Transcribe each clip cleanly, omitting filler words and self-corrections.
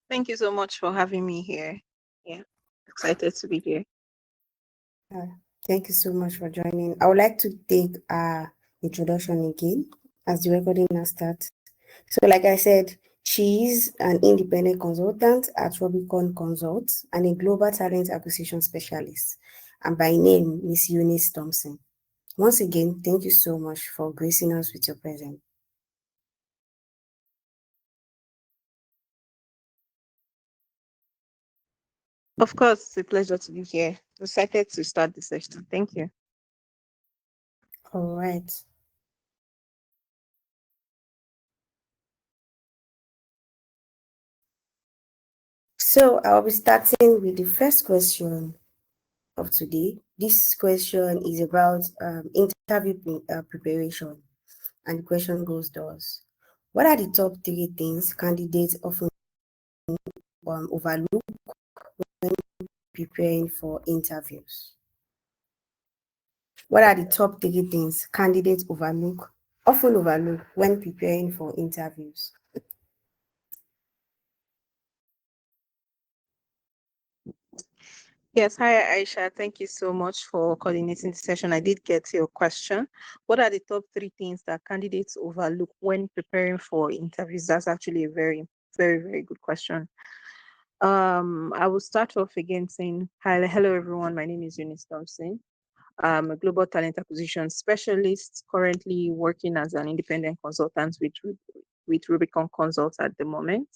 Thank you so much for having me here. Yeah, excited to be here. Uh, Thank you so much for joining. I would like to take introduction again as the recording now starts. So, like I said, she's an independent consultant at Rubicon Consults and a global talent acquisition specialist. And by name, Miss Eunice Thompson. Once again, thank you so much for gracing us with your presence. Of course, it's a pleasure to be here. Excited to start the session. Thank you. All right. So, I'll be starting with the first question of today. This question is about interview preparation. And the question goes thus: what are the top three things candidates often overlook preparing for interviews? What are the top three things candidates often overlook when preparing for interviews? Yes, hi Aisha. Thank you so much for coordinating the session. I did get your question. What are the top three things that candidates overlook when preparing for interviews? That's actually a very, very, very good question. I will start off again saying hi, hello everyone. My name is Eunice Thompson. I'm a global talent acquisition specialist, currently working as an independent consultant with Rubicon Consults at the moment.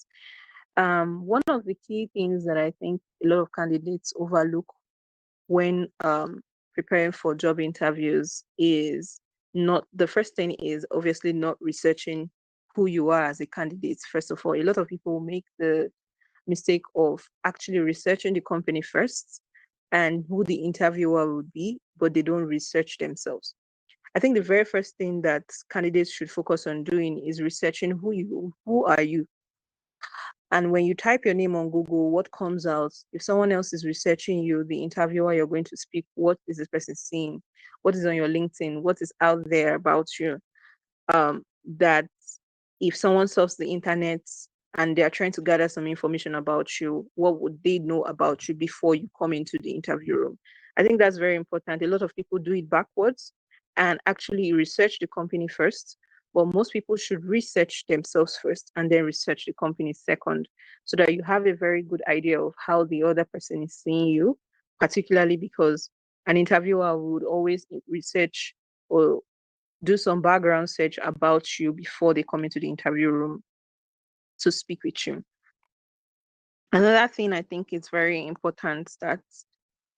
One of the key things that I think a lot of candidates overlook when preparing for job interviews is not the first thing is obviously not researching who you are as a candidate. First of all, a lot of people make the mistake of actually researching the company first and who the interviewer would be, but they don't research themselves. I think the very first thing that candidates should focus on doing is researching who are you. And when you type your name on Google, what comes out? If someone else is researching you, the interviewer you're going to speak, what is this person seeing? What is on your LinkedIn? What is out there about you? That if someone surfs the internet and they are trying to gather some information about you, what would they know about you before you come into the interview room? I think that's very important. A lot of people do it backwards and actually research the company first. But most people should research themselves first and then research the company second, so that you have a very good idea of how the other person is seeing you, particularly because an interviewer would always research or do some background search about you before they come into the interview room to speak with you. Another thing I think is very important that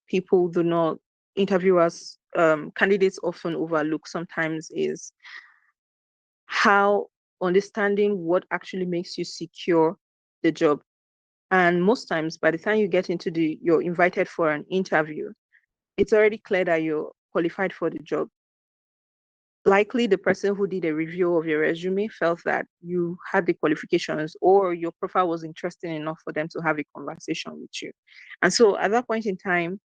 people do not, interviewers, candidates often overlook sometimes is how understanding what actually makes you secure the job. And most times, by the time you get into you're invited for an interview, it's already clear that you're qualified for the job. Likely the person who did a review of your resume felt that you had the qualifications or your profile was interesting enough for them to have a conversation with you. And so at that point in time,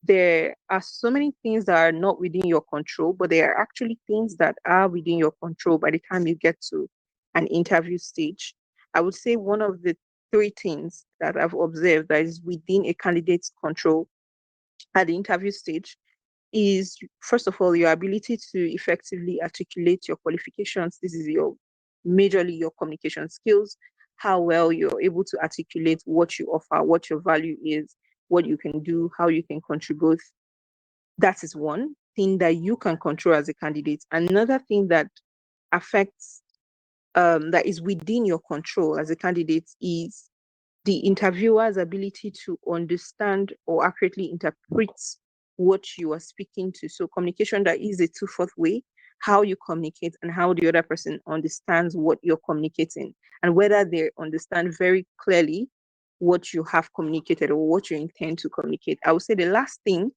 there are so many things that are not within your control, but there are actually things that are within your control by the time you get to an interview stage. I would say one of the three things that I've observed that is within a candidate's control at the interview stage is, first of all, your ability to effectively articulate your qualifications. This is your majorly your communication skills, how well you're able to articulate what you offer, what your value is, what you can do, how you can contribute. That is one thing that you can control as a candidate. Another thing that affects that is within your control as a candidate is the interviewer's ability to understand or accurately interpret what you are speaking to. So communication that is a two-fourth way, how you communicate and how the other person understands what you're communicating, and whether they understand very clearly what you have communicated or what you intend to communicate. I would say the last thing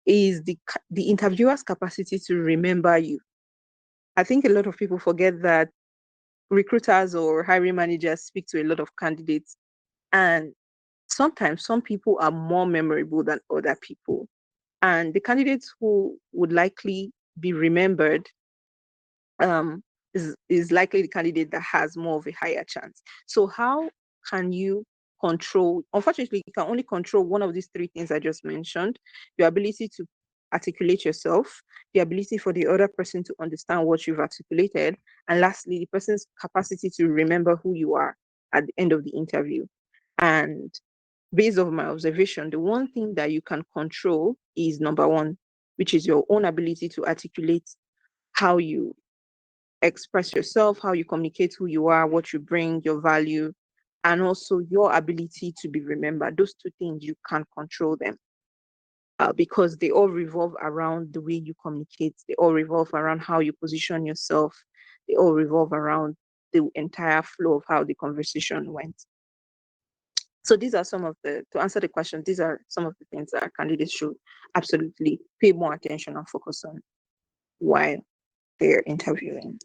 is the interviewer's capacity to remember you. I think a lot of people forget that recruiters or hiring managers speak to a lot of candidates, and sometimes some people are more memorable than other people. And the candidates who would likely be remembered is likely the candidate that has more of a higher chance. So how can you control? Unfortunately, you can only control one of these three things I just mentioned: your ability to articulate yourself, the ability for the other person to understand what you've articulated, and lastly, the person's capacity to remember who you are at the end of the interview. And based on my observation, the one thing that you can control is number one, which is your own ability to articulate how you express yourself, how you communicate who you are, what you bring, your value, and also your ability to be remembered. Those two things, you can't control them, because they all revolve around the way you communicate. They all revolve around how you position yourself. They all revolve around the entire flow of how the conversation went. So these are some of to answer the question, these are some of the things that candidates should absolutely pay more attention and focus on while they're interviewing.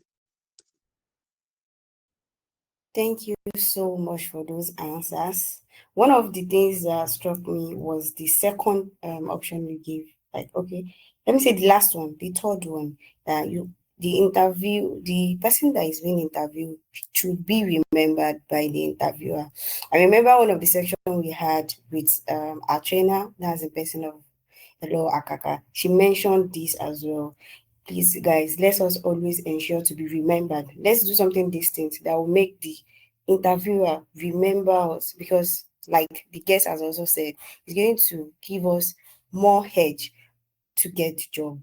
Thank you so much for those answers. One of the things that struck me was the second option you gave. Like, okay, let me say the last one, the third one, that the person that is being interviewed should be remembered by the interviewer. I remember one of the sections we had with our trainer, that's a person of Hello Akaka. She mentioned this as well. Please, guys, let us always ensure to be remembered. Let's do something distinct that will make the interviewer remember us, because, like the guest has also said, it's going to give us more edge to get the job.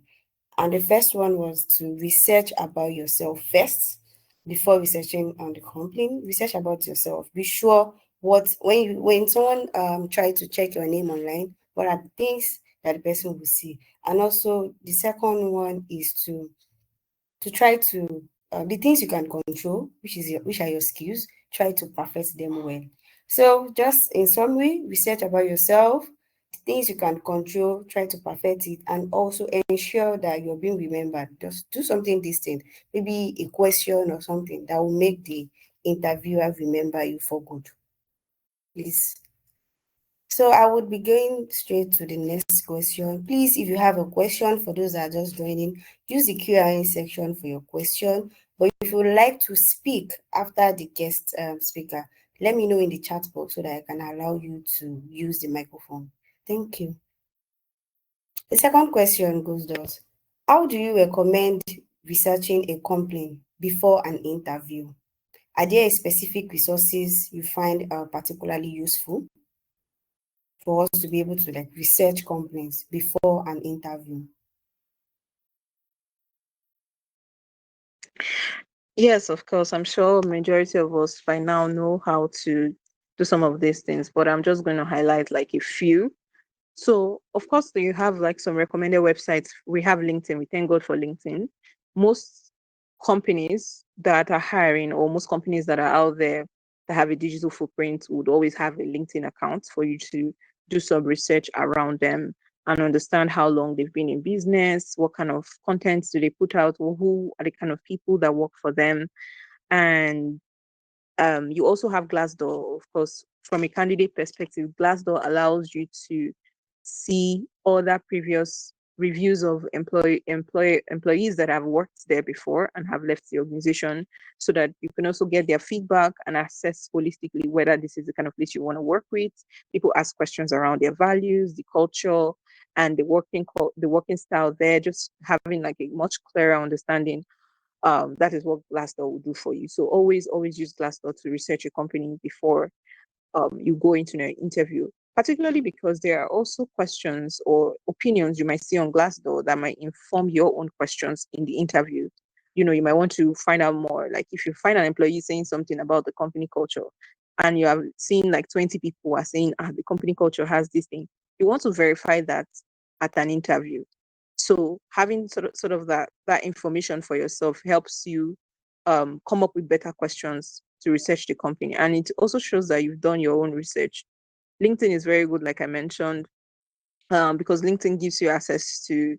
And the first one was to research about yourself first before researching on the company. Research about yourself. Be sure when someone try to check your name online, what are the things that the person will see. And also the second one is to try to the things you can control, which are your skills, try to perfect them well. So just in summary, research about yourself, the things you can control, try to perfect it, and also ensure that you're being remembered. Just do something distinct, maybe a question or something that will make the interviewer remember you for good. Please. So I would be going straight to the next question. Please, if you have a question, for those that are just joining, use the Q&A section for your question. But if you would like to speak after the guest speaker, let me know in the chat box so that I can allow you to use the microphone. Thank you. The second question goes thus: how do you recommend researching a company before an interview? Are there specific resources you find particularly useful for us to be able to research companies before an interview? Yes, of course. I'm sure majority of us by now know how to do some of these things, but I'm just going to highlight like a few. So, of course, you have like some recommended websites. We have LinkedIn. We thank God for LinkedIn. Most companies that are hiring, or most companies that are out there that have a digital footprint, would always have a LinkedIn account for you to do some research around them and understand how long they've been in business, what kind of contents do they put out, or who are the kind of people that work for them. And you also have Glassdoor, of course. From a candidate perspective, Glassdoor allows you to see other previous reviews of employees that have worked there before and have left the organization, so that you can also get their feedback and assess holistically whether this is the kind of place you want to work with. People ask questions around their values, the culture, and the working style there, just having like a much clearer understanding. That is what Glassdoor will do for you. So always use Glassdoor to research a company before you go into an interview, particularly because there are also questions or opinions you might see on Glassdoor that might inform your own questions in the interview. You might want to find out more. Like if you find an employee saying something about the company culture and you have seen like 20 people are saying, the company culture has this thing, you want to verify that at an interview. So having sort of that information for yourself helps you come up with better questions to research the company, and it also shows that you've done your own research. LinkedIn is very good, like I mentioned, because LinkedIn gives you access to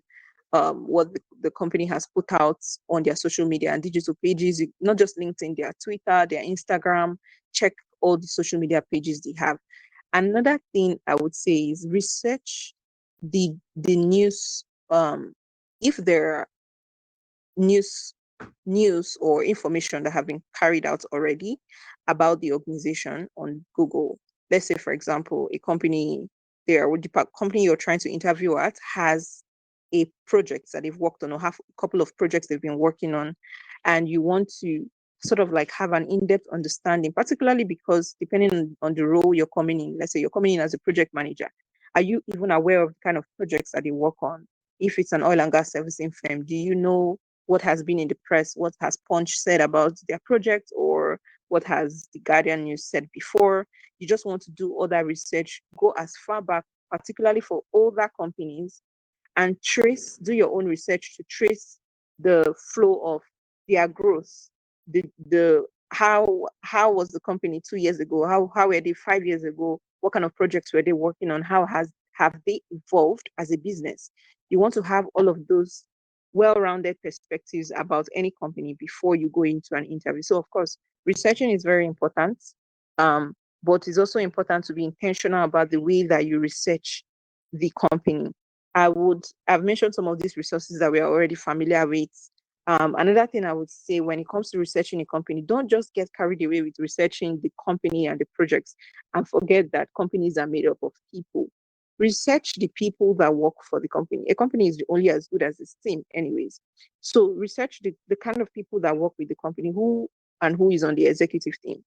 what the company has put out on their social media and digital pages. Not just LinkedIn, their Twitter, their Instagram. Check all the social media pages they have. Another thing I would say is research the news. If there are news news or information that have been carried out already about the organization on Google. Let's say, for example, a company there, or the company you're trying to interview at has a project that they've worked on, or have a couple of projects they've been working on, and you want to sort of like have an in-depth understanding, particularly because depending on the role you're coming in, let's say you're coming in as a project manager, are you even aware of the kind of projects that they work on? If it's an oil and gas servicing firm, do you know what has been in the press, what has Punch said about their project, or what has the Guardian News said before? You just want to do all that research, go as far back, particularly for older companies, and do your own research to trace the flow of their growth, the how was the company 2 years ago, how were they 5 years ago, what kind of projects were they working on, have they evolved as a business. You want to have all of those well-rounded perspectives about any company before you go into an interview. So of course, researching is very important, um, but it's also important to be intentional about the way that you research the company. I've mentioned some of these resources that we are already familiar with. Another thing I would say when it comes to researching a company, don't just get carried away with researching the company and the projects and forget that companies are made up of people. Research the people that work for the company. A company is only as good as its team, anyways. So research the kind of people that work with the company, who is on the executive team,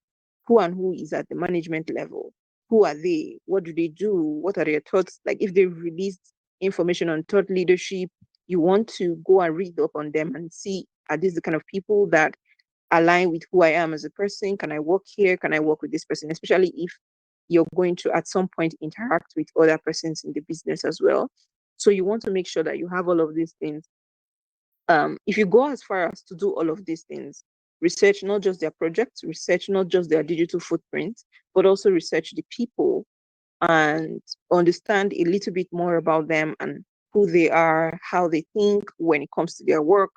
who is at the management level, who are they, what do they do, what are their thoughts, like if they've released information on thought leadership, you want to go and read up on them and see, are these the kind of people that align with who I am as a person? Can I work here? Can I work with this person? Especially if you're going to at some point interact with other persons in the business as well. So you want to make sure that you have all of these things. If you go as far as to do all of these things, research not just their projects, research not just their digital footprint, but also research the people and understand a little bit more about them and who they are, how they think when it comes to their work,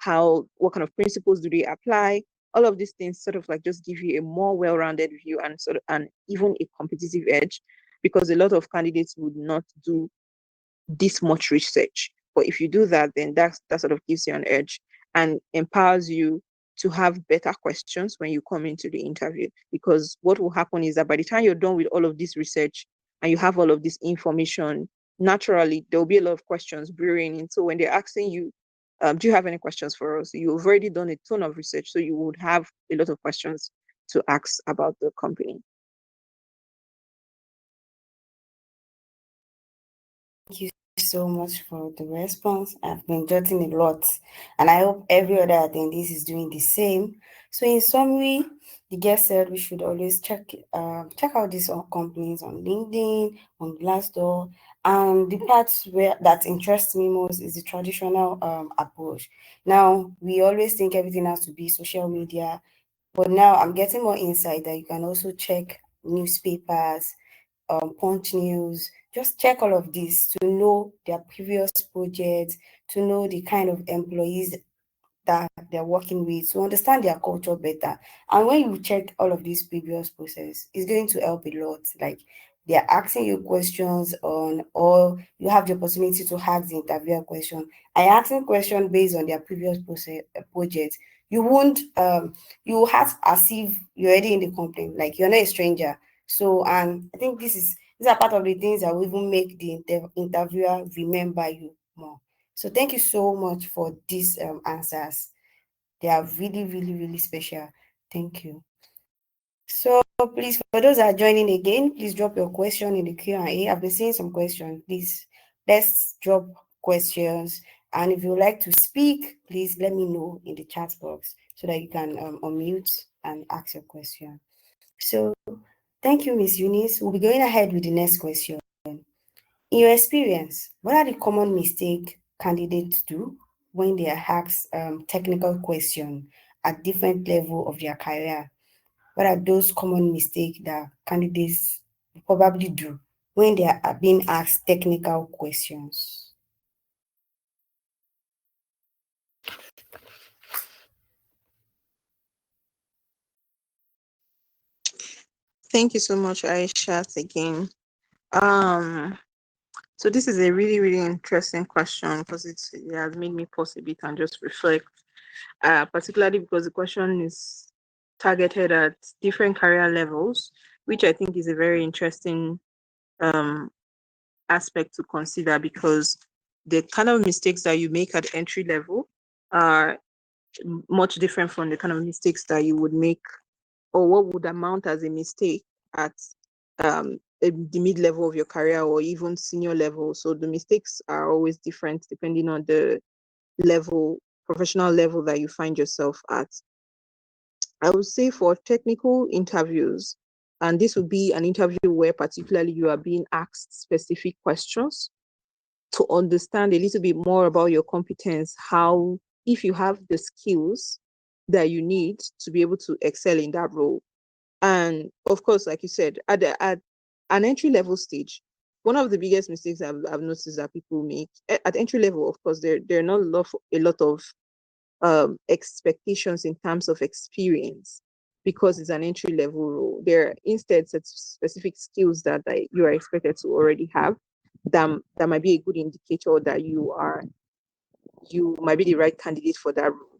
what kind of principles do they apply. All of these things sort of like just give you a more well-rounded view and sort of and even a competitive edge, because a lot of candidates would not do this much research. But if you do that, then that sort of gives you an edge and empowers you to have better questions when you come into the interview. Because what will happen is that by the time you're done with all of this research and you have all of this information, naturally there will be a lot of questions brewing in. So when they're asking you, do you have any questions for us? You've already done a ton of research, so you would have a lot of questions to ask about the company. Thank you so much for the response. I've been jotting a lot, and I hope every other attendee is doing the same. So, in summary, the guest said we should always check out these companies on LinkedIn, on Glassdoor, and the parts where that interests me most is the traditional approach. Now, we always think everything has to be social media, but now I'm getting more insight that you can also check newspapers, Punch News. Just check all of this to know their previous projects, to know the kind of employees that they're working with, to understand their culture better. And when you check all of these previous process, it's going to help a lot. Like they're asking you questions on, or you have the opportunity to ask the interviewer question. I asking question based on their previous process, project. You won't you will have as if you're already in the company, like you're not a stranger. So, and I think these are part of the things that will even make the interviewer remember you more. So thank you so much for these answers. They are really, really, really special. Thank you. So please, for those that are joining again, please drop your question in the Q&A. I've been seeing some questions. Please, let's drop questions. And if you would like to speak, please let me know in the chat box so that you can unmute and ask your question. So thank you, Miss Eunice. We'll be going ahead with the next question. In your experience, what are the common mistakes candidates do when they are asked technical question at different level of their career? What are those common mistakes that candidates probably do when they are being asked technical questions? Thank you so much, Aisha, again. Um, so this is a really, really interesting question because it has made me pause a bit and just reflect. particularly because the question is targeted at different career levels, which I think is a very interesting um, aspect to consider, because the kind of mistakes that you make at entry level are much different from the kind of mistakes that you would make, or what would amount as a mistake at the mid level of your career or even senior level. So the mistakes are always different depending on the level, professional level that you find yourself at. I would say for technical interviews, and this would be an interview where particularly you are being asked specific questions to understand a little bit more about your competence, how, if you have the skills that you need to be able to excel in that role. And of course, like you said, at an entry level stage, one of the biggest mistakes I've noticed that people make at entry level, of course, there are not a lot of expectations in terms of experience, because it's an entry level role. There are instead specific skills that you are expected to already have, that might be a good indicator that you might be the right candidate for that role.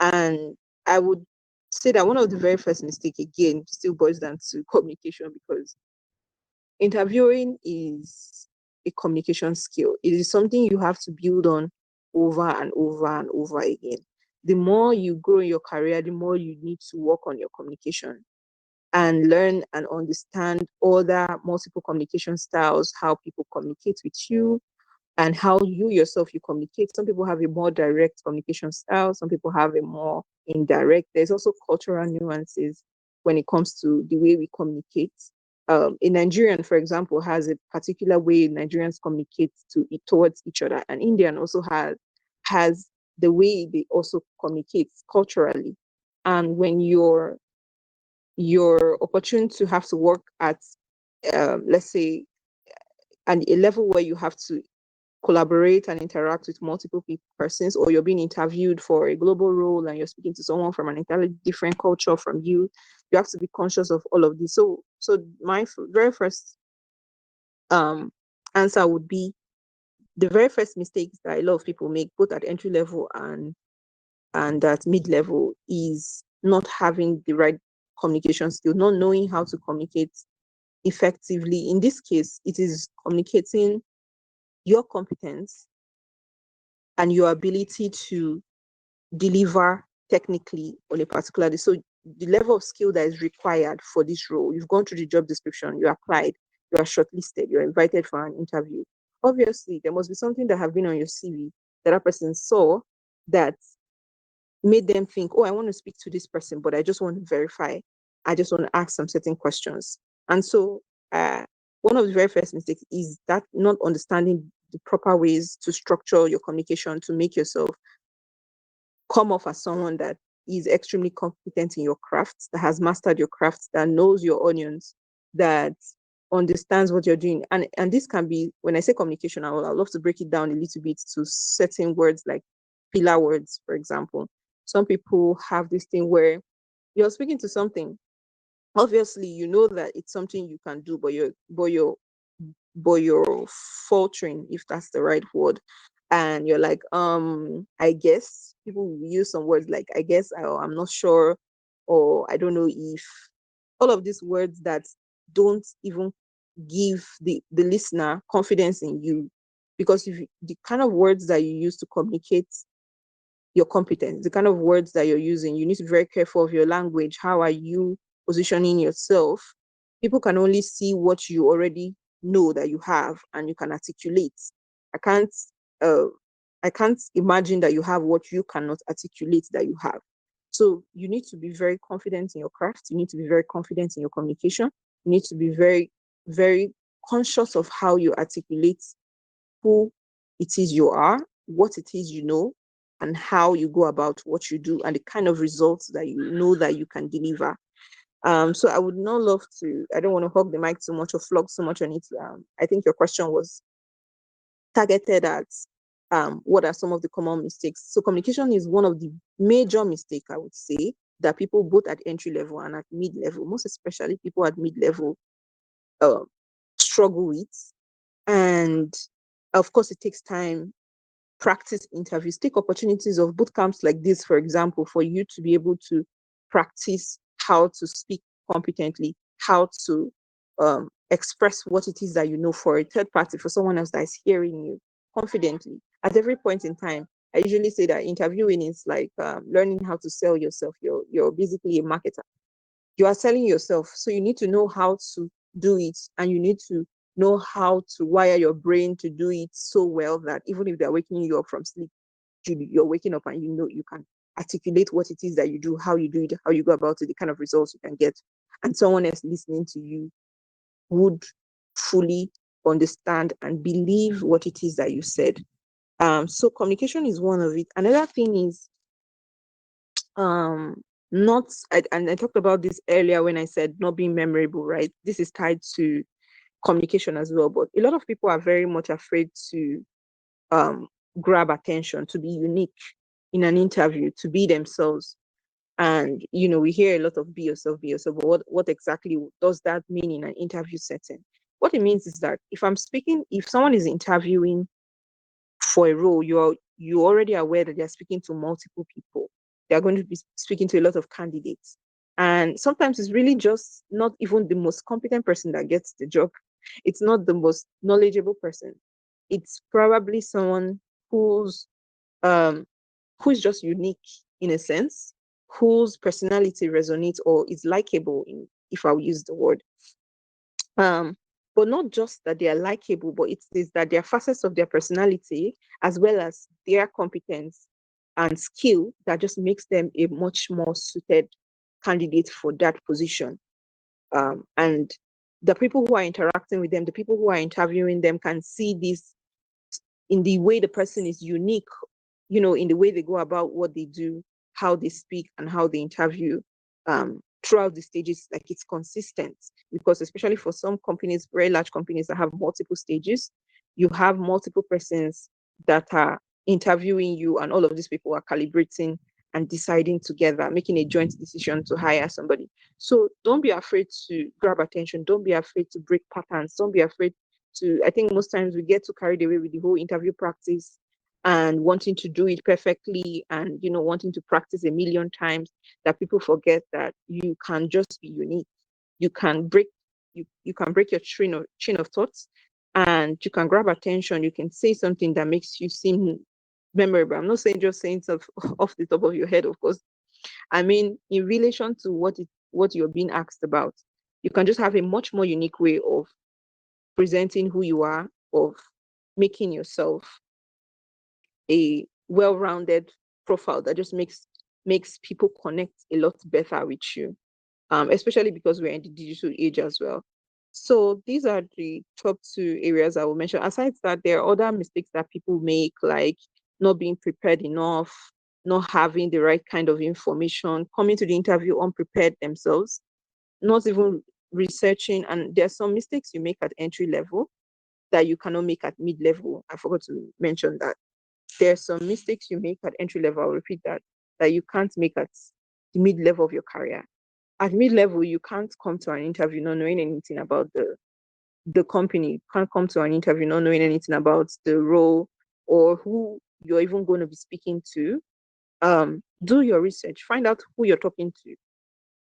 And I would say that one of the very first mistake, again, still boils down to communication, because interviewing is a communication skill. It is something you have to build on over and over and over again. The more you grow in your career, the more you need to work on your communication and learn and understand other multiple communication styles, how people communicate with you, and how you yourself you communicate. Some people have a more direct communication style, some people have a more indirect. There's also cultural nuances when it comes to the way we communicate. A Nigerian, for example, has a particular way Nigerians communicate towards each other, and Indian also has the way they also communicate culturally. And when you're opportune to have to work at, let's say, and a level where you have to collaborate and interact with multiple persons, or you're being interviewed for a global role and you're speaking to someone from an entirely different culture from you have to be conscious of all of this. So my very first um answer would be, the very first mistakes that a lot of people make, both at entry level and at mid level, is not having the right communication skill, not knowing how to communicate effectively. In this case, it is communicating your competence and your ability to deliver technically on a particular day. So the level of skill that is required for this role, you've gone through the job description, you applied, you are shortlisted, you're invited for an interview. Obviously, there must be something that have been on your CV that person saw that made them think, oh, I want to speak to this person, but I just want to verify. I just want to ask some certain questions. And so one of the very first mistakes is that not understanding the proper ways to structure your communication to make yourself come off as someone that is extremely competent in your craft, that has mastered your craft, that knows your onions, that understands what you're doing. And this can be, when I say communication, I would love to break it down a little bit to certain words like pillar words, for example. Some people have this thing where you're speaking to something. Obviously, you know that it's something you can do, but you're faltering, if that's the right word. And you're like, I guess. People will use some words like, I guess, I'm not sure, or I don't know if. All of these words that don't even give the listener confidence in you. Because if the kind of words that you use to communicate your competence, the kind of words that you're using, you need to be very careful of your language. How are you positioning yourself? People can only see what you already know that you have and you can articulate. I can't uh, I can't imagine that you have what you cannot articulate that you have. So you need to be very confident in your craft. You need to be very confident in your communication. You need to be very, very conscious of how you articulate who it is you are, what it is you know, and how you go about what you do, and the kind of results that you know that you can deliver. So I would not love to, I don't want to hog the mic too much or flog so much on it. I think your question was targeted at what are some of the common mistakes. So communication is one of the major mistakes, I would say, that people both at entry level and at mid level, most especially people at mid level, uh, struggle with. And of course, it takes time practice interviews. Take opportunities of boot camps like this, for example, for you to be able to practice how to speak competently, how to express what it is that you know for a third party, for someone else that is hearing you confidently. At every point in time, I usually say that interviewing is like learning how to sell yourself. You're basically a marketer. You are selling yourself, so you need to know how to do it, and you need to know how to wire your brain to do it so well that even if they're waking you up from sleep, you're waking up and you know you can articulate what it is that you do, how you do it, how you go about it, the kind of results you can get, and someone else listening to you would fully understand and believe what it is that you said. So communication is one of it. Another thing is not and I talked about this earlier when I said not being memorable, right? This is tied to communication as well, but a lot of people are very much afraid to um grab attention, to be unique in an interview, to be themselves. And we hear a lot of be yourself, be yourself, but what exactly does that mean in an interview setting? What it means is that if someone is interviewing for a role, you're already aware that they're speaking to multiple people. They're going to be speaking to a lot of candidates. And sometimes it's really just not even the most competent person that gets the job. It's not the most knowledgeable person. It's probably someone who's um who's just unique in a sense, whose personality resonates or is likable, if I'll use the word. um but not just that they are likable, but it is that there are facets of their personality as well as their competence and skill that just makes them a much more suited candidate for that position. And the people who are interacting with them, the people who are interviewing them, can see this in the way the person is unique, in the way they go about what they do, how they speak, and how they interview throughout the stages. Like, it's consistent, because especially for some companies, very large companies that have multiple stages, you have multiple persons that are interviewing you, and all of these people are calibrating and deciding together, making a joint decision to hire somebody. So don't be afraid to grab attention. Don't be afraid to break patterns. Don't be afraid I think most times we get too carried away with the whole interview practice and wanting to do it perfectly, and wanting to practice a million times, that people forget that you can just be unique. You can break you can break your chain of thoughts, and you can grab attention. You can say something that makes you seem memorable. I'm not saying just saying stuff off the top of your head, of course. I mean, in relation to what you're being asked about, you can just have a much more unique way of presenting who you are, of making yourself a well-rounded profile that just makes people connect a lot better with you, especially because we're in the digital age as well. So these are the top two areas I will mention. Aside that, there are other mistakes that people make, like not being prepared enough, not having the right kind of information, coming to the interview unprepared themselves, not even researching. And there are some mistakes you make at entry level that you cannot make at mid-level. I forgot to mention that. There are some mistakes you make at entry level, I'll repeat that you can't make at the mid-level of your career. At mid-level, you can't come to an interview not knowing anything about the company. You can't come to an interview not knowing anything about the role or who you're even going to be speaking to. Do your research, find out who you're talking to.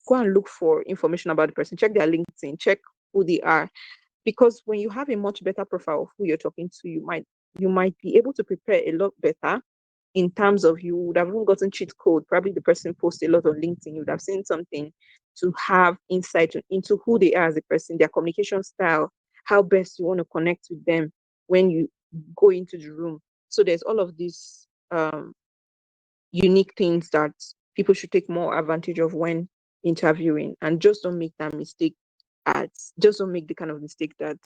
Go and look for information about the person, check their LinkedIn, check who they are, because when you have a much better profile of who you're talking to, you might be able to prepare a lot better, in terms of you would have even gotten cheat code. Probably the person posts a lot on LinkedIn. You would have seen something to have insight into who they are as a person, their communication style, how best you want to connect with them when you go into the room. So there's all of these unique things that people should take more advantage of when interviewing, and just don't make that mistake just don't make the kind of mistake that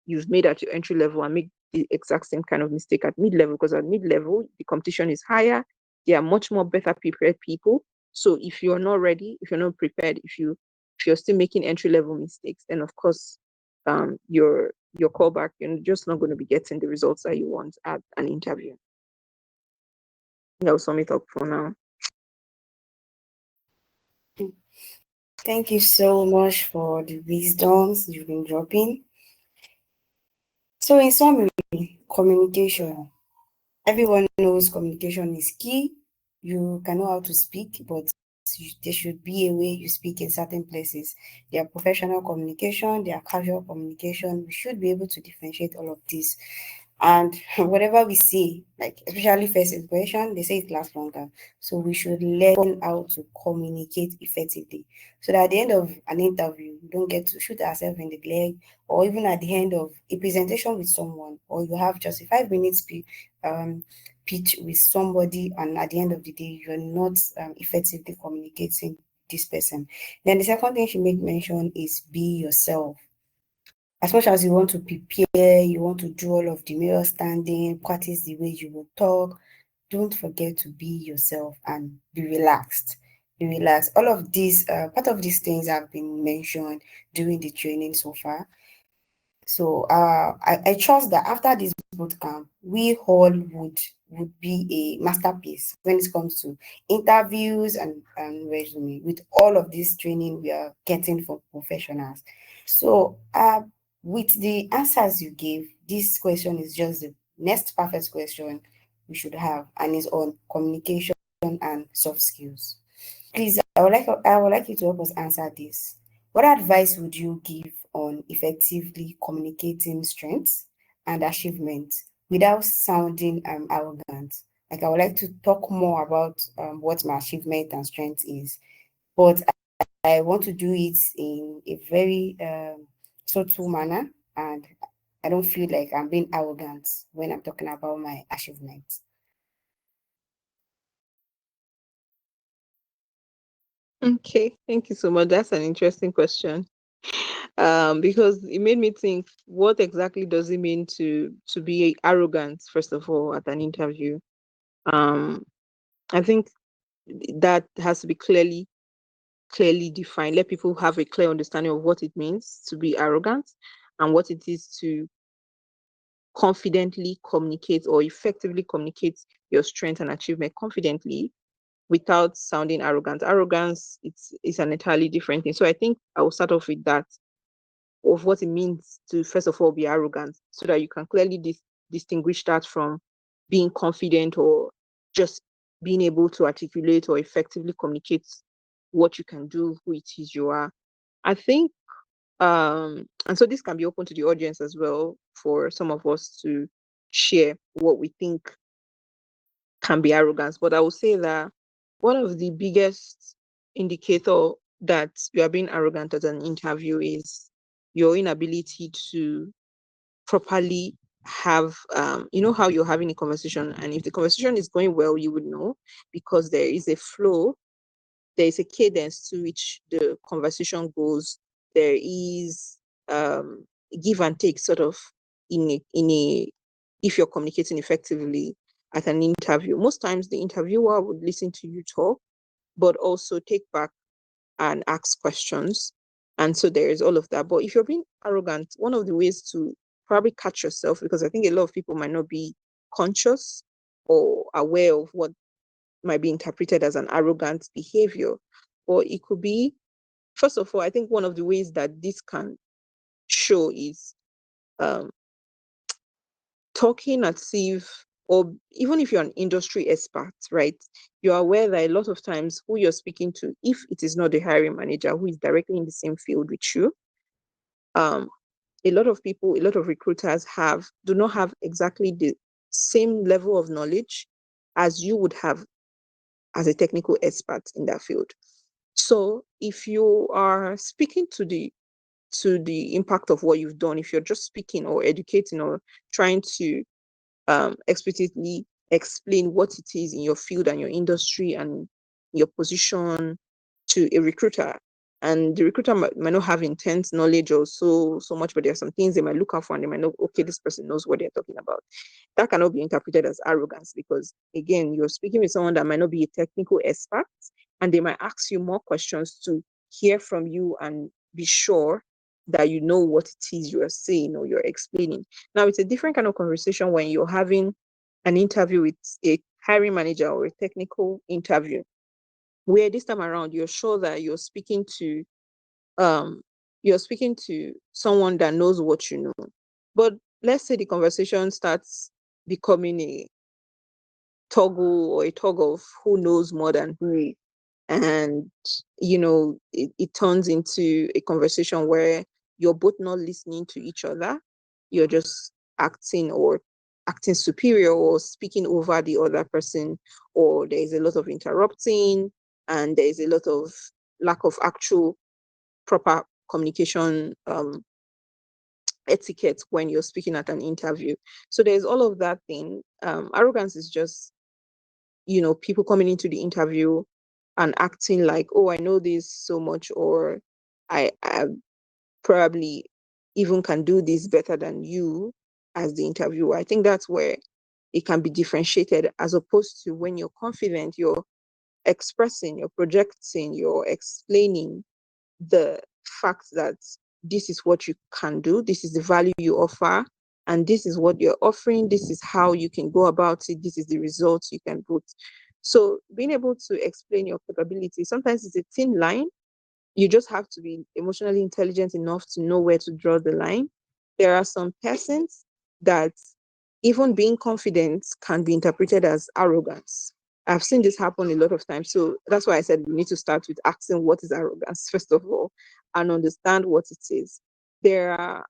you've made at your entry level and make the exact same kind of mistake at mid-level, because at mid-level the competition is higher. There are much more better prepared people. So if you're not ready, if you're not prepared, if you're still making entry level mistakes, then of course your callback, you're just not going to be getting the results that you want at an interview. I'll sum it up for now. Thank you so much for the wisdoms you've been dropping. So in summary, communication. Everyone knows communication is key. You can know how to speak, but there should be a way you speak in certain places. There are professional communication, there are casual communication. We should be able to differentiate all of this. And whatever we say, like especially first impression, they say it lasts longer. So we should learn how to communicate effectively. So that at the end of an interview, we don't get to shoot ourselves in the leg, or even at the end of a presentation with someone, or you have just a 5 minutes pitch with somebody, and at the end of the day, you're not effectively communicating this person. Then the second thing she made mention is be yourself. As much as you want to prepare, you want to do all of the mirror standing, practice the way you will talk, don't forget to be yourself and be relaxed. Be relaxed. All of these, part of these things have been mentioned during the training so far. So I trust that after this bootcamp, we all would be a masterpiece when it comes to interviews and resume with all of this training we are getting for professionals. So with the answers you gave, this question is just the next perfect question we should have, and is on communication and soft skills. Please, I would like you to help us answer this. What advice would you give on effectively communicating strengths and achievements without sounding arrogant? Like I would like to talk more about what my achievement and strength is, but I want to do it in a very subtle manner, and I don't feel like I'm being arrogant when I'm talking about my achievements. Okay, thank you so much. That's an interesting question. Because it made me think, what exactly does it mean to be arrogant, first of all, at an interview? Um, I think that has to be clearly defined. Let people have a clear understanding of what it means to be arrogant and what it is to confidently communicate or effectively communicate your strength and achievement confidently without sounding arrogant. Arrogance, it's an entirely different thing. So I think I will start off with that, of what it means to first of all be arrogant, so that you can clearly distinguish that from being confident or just being able to articulate or effectively communicate what you can do, who it is you are. I think and so this can be open to the audience as well, for some of us to share what we think can be arrogance. But I would say that one of the biggest indicator that you are being arrogant at an interview is your inability to properly have, how you're having a conversation, and if the conversation is going well, you would know, because there is a flow, there is a cadence to which the conversation goes. There is give and take, sort of, in a if you're communicating effectively at an interview. Most times the interviewer would listen to you talk, but also take back and ask questions. And so there is all of that. But if you're being arrogant, one of the ways to probably catch yourself, because I think a lot of people might not be conscious or aware of what might be interpreted as an arrogant behavior. Or it could be, first of all, I think one of the ways that this can show is um, talking as if, or even if you're an industry expert, right, you're aware that a lot of times who you're speaking to, if it is not the hiring manager who is directly in the same field with you, um, a lot of people, a lot of recruiters do not have exactly the same level of knowledge as you would have as a technical expert in that field. So if you are speaking to the impact of what you've done, if you're just speaking or educating or trying to explicitly explain what it is in your field and your industry and your position to a recruiter, and the recruiter might not have intense knowledge or so much, but there are some things they might look out for, and they might know, okay, this person knows what they're talking about. That cannot be interpreted as arrogance, because again, you're speaking with someone that might not be a technical expert, and they might ask you more questions to hear from you and be sure that you know what it is you're saying or you're explaining. Now, it's a different kind of conversation when you're having an interview with a hiring manager or a technical interview, where this time around you're sure that um you're speaking to someone that knows what you know. But let's say the conversation starts becoming toggle or a tug of who knows more than who. And, it turns into a conversation where you're both not listening to each other. You're just acting superior or speaking over the other person, or there's a lot of interrupting, and there's a lot of lack of actual proper communication etiquette when you're speaking at an interview. So there's all of that thing. Arrogance is just, people coming into the interview and acting like, oh, I know this so much, or I probably even can do this better than you as the interviewer. I think that's where it can be differentiated, as opposed to when you're confident, you're expressing, you're projecting, you're explaining the fact that this is what you can do, this is the value you offer, and this is what you're offering, this is how you can go about it, this is the results you can put. So being able to explain your capability, sometimes it's a thin line. You just have to be emotionally intelligent enough to know where to draw the line. There are some persons that even being confident can be interpreted as arrogance. I've seen this happen a lot of times. So that's why I said we need to start with asking what is arrogance, first of all, and understand what it is. There are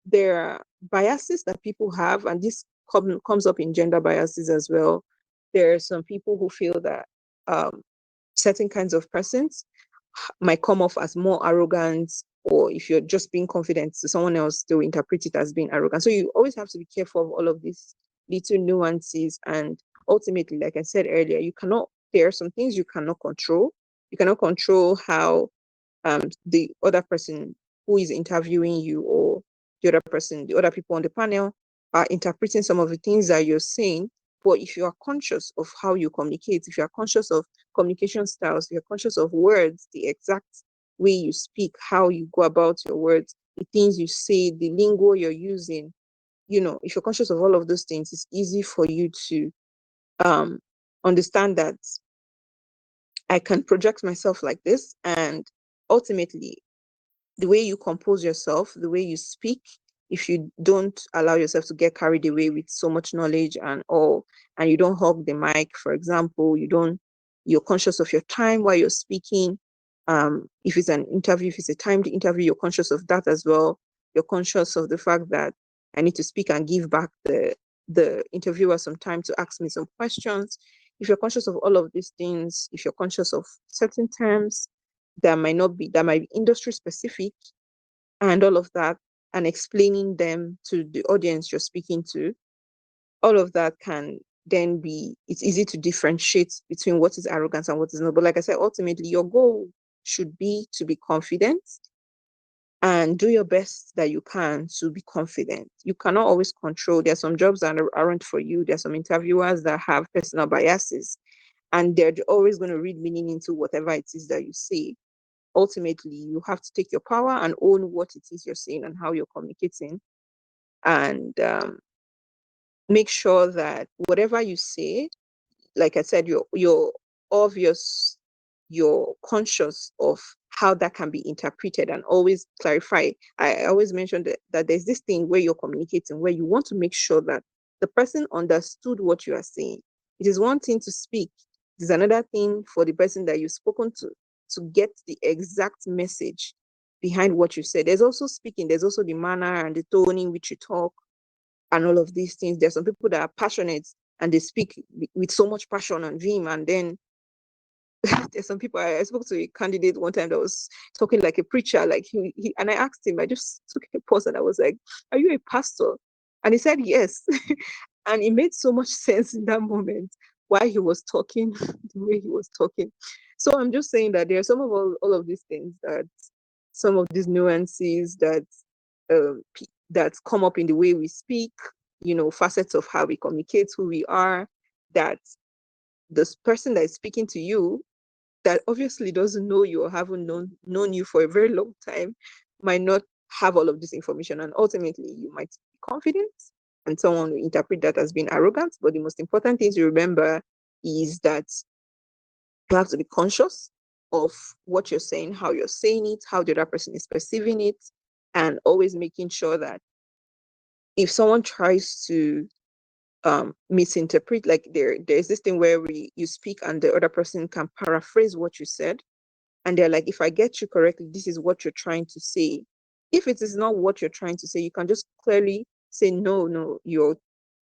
there are biases that people have, and this comes up in gender biases as well. There are some people who feel that certain kinds of persons might come off as more arrogant, or if you're just being confident to someone else, they'll interpret it as being arrogant. So you always have to be careful of all of these little nuances. And ultimately, like I said earlier, there are some things you cannot control. You cannot control how the other person who is interviewing you, or the other people on the panel are interpreting some of the things that you're saying. But if you are conscious of how you communicate, if you are conscious of communication styles, if you're conscious of words, the exact way you speak, how you go about your words, the things you say, the lingo you're using, if you're conscious of all of those things, it's easy for you to understand that I can project myself like this, and ultimately the way you compose yourself, the way you speak, if you don't allow yourself to get carried away with so much knowledge and all, and you don't hog the mic, for example, you're conscious of your time while you're speaking. If it's an interview, if it's a timed interview, you're conscious of that as well. You're conscious of the fact that I need to speak and give back the interviewer some time to ask me some questions. If you're conscious of all of these things, if you're conscious of certain terms that might be industry specific, and all of that, and explaining them to the audience you're speaking to, all of that can then it's easy to differentiate between what is arrogance and what is not. But like I said, ultimately your goal should be to be confident, and do your best that you can to be confident. You cannot always control. There are some jobs that aren't for you. There are some interviewers that have personal biases, and they're always going to read meaning into whatever it is that you say. Ultimately, you have to take your power and own what it is you're saying and how you're communicating, and make sure that whatever you say, like I said, you're obvious, you're conscious of how that can be interpreted, and always clarify. I always mention that there's this thing where you're communicating, where you want to make sure that the person understood what you are saying. It is one thing to speak. It is another thing for the person that you've spoken to get the exact message behind what you said. There's also speaking, there's also the manner and the tone in which you talk, and all of these things. There's some people that are passionate and they speak with so much passion and vim, and then there's some people. I spoke to a candidate one time that was talking like a preacher, like and I asked him, I just took a pause and I was like, are you a pastor? And he said yes. And it made so much sense in that moment why he was talking the way he was talking. So I'm just saying that there are some of all of these things, that some of these nuances um, that come up in the way we speak, facets of how we communicate, who we are, that this person that is speaking to you, that obviously doesn't know you or haven't known you for a very long time, might not have all of this information. And ultimately, you might be confident, and someone will interpret that as being arrogant. But the most important thing to remember is that you have to be conscious of what you're saying, how you're saying it, how the other person is perceiving it, and always making sure that if someone tries to misinterpret. Like there's this thing where you speak and the other person can paraphrase what you said, and they're like, if I get you correctly, this is what you're trying to say. If it is not what you're trying to say, you can just clearly say, no,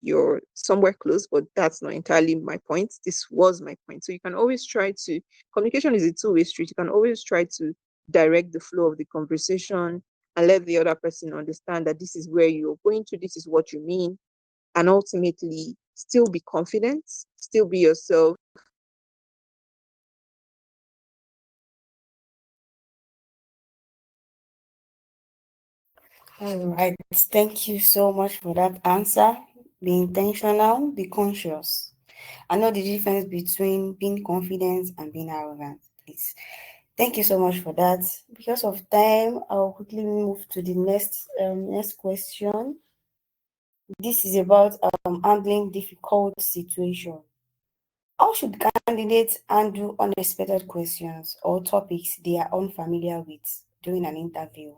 you're somewhere close, but that's not entirely my point. This was my point. So you can always try to, communication is a two-way street. You can always try to direct the flow of the conversation and let the other person understand that this is where you're going to, this is what you mean, and ultimately still be confident, still be yourself. All right. Thank you so much for that answer. Be intentional, be conscious. I know the difference between being confident and being arrogant, please. Thank you so much for that. Because of time, I'll quickly move to the next question. This is about handling difficult situation. How should candidates handle unexpected questions or topics they are unfamiliar with during an interview?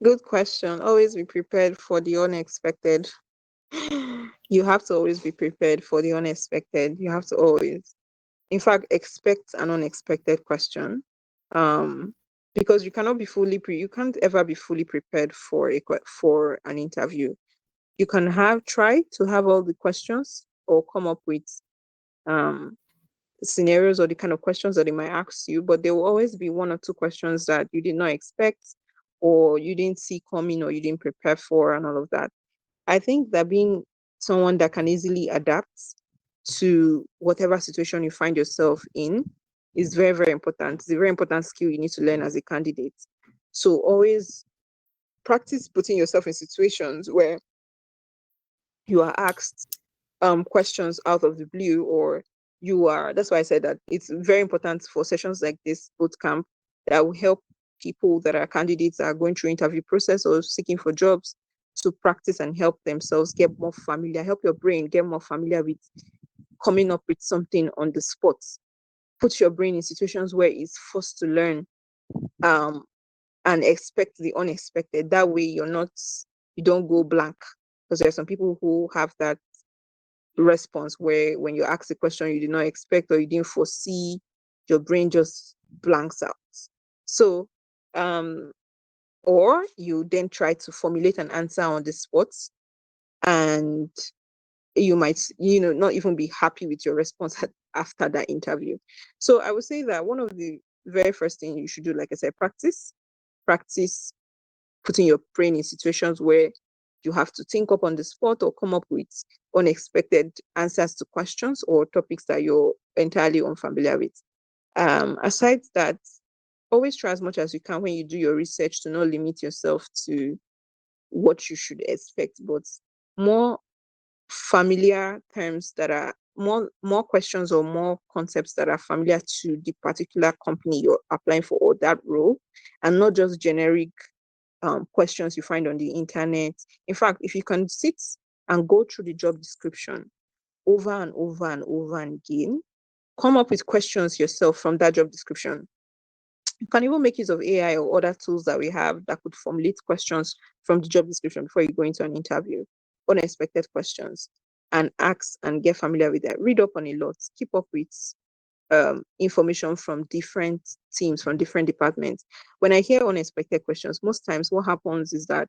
Good question. Always be prepared for the unexpected. You have to always be prepared for the unexpected. You have to always, in fact, expect an unexpected question. Um, because you cannot be you can't ever be fully prepared for for an interview. You can try to have all the questions or come up with um scenarios or the kind of questions that they might ask you, but there will always be one or two questions that you did not expect or you didn't see coming or you didn't prepare for and all of that. I think that being someone that can easily adapt to whatever situation you find yourself in is very, very important. It's a very important skill you need to learn as a candidate. So always practice putting yourself in situations where you are asked questions out of the blue, or that's why I said that it's very important for sessions like this bootcamp that will help people that are candidates that are going through interview process or seeking for jobs to practice and help themselves get more familiar, help your brain get more familiar with coming up with something on the spot. Put your brain in situations where it's forced to learn, um, and expect the unexpected. That way you don't go blank. Because there are some people who have that response where when you ask a question you did not expect or you didn't foresee, your brain just blanks out. So, um, or you then try to formulate an answer on the spot, and you might, not even be happy with your response after that interview. So I would say that one of the very first things you should do, like I said, practice putting your brain in situations where you have to think up on the spot or come up with unexpected answers to questions or topics that you're entirely unfamiliar with. Aside that, always try as much as you can when you do your research to not limit yourself to what you should expect, but more familiar terms that are more questions or more concepts that are familiar to the particular company you're applying for or that role, and not just generic questions you find on the internet. In fact, if you can sit and go through the job description over and over and over and again, come up with questions yourself from that job description. You can even make use of AI or other tools that we have that could formulate questions from the job description before you go into an interview, unexpected questions, and ask and get familiar with that. Read up on a lot, keep up with information from different teams, from different departments. When I hear unexpected questions, most times what happens is that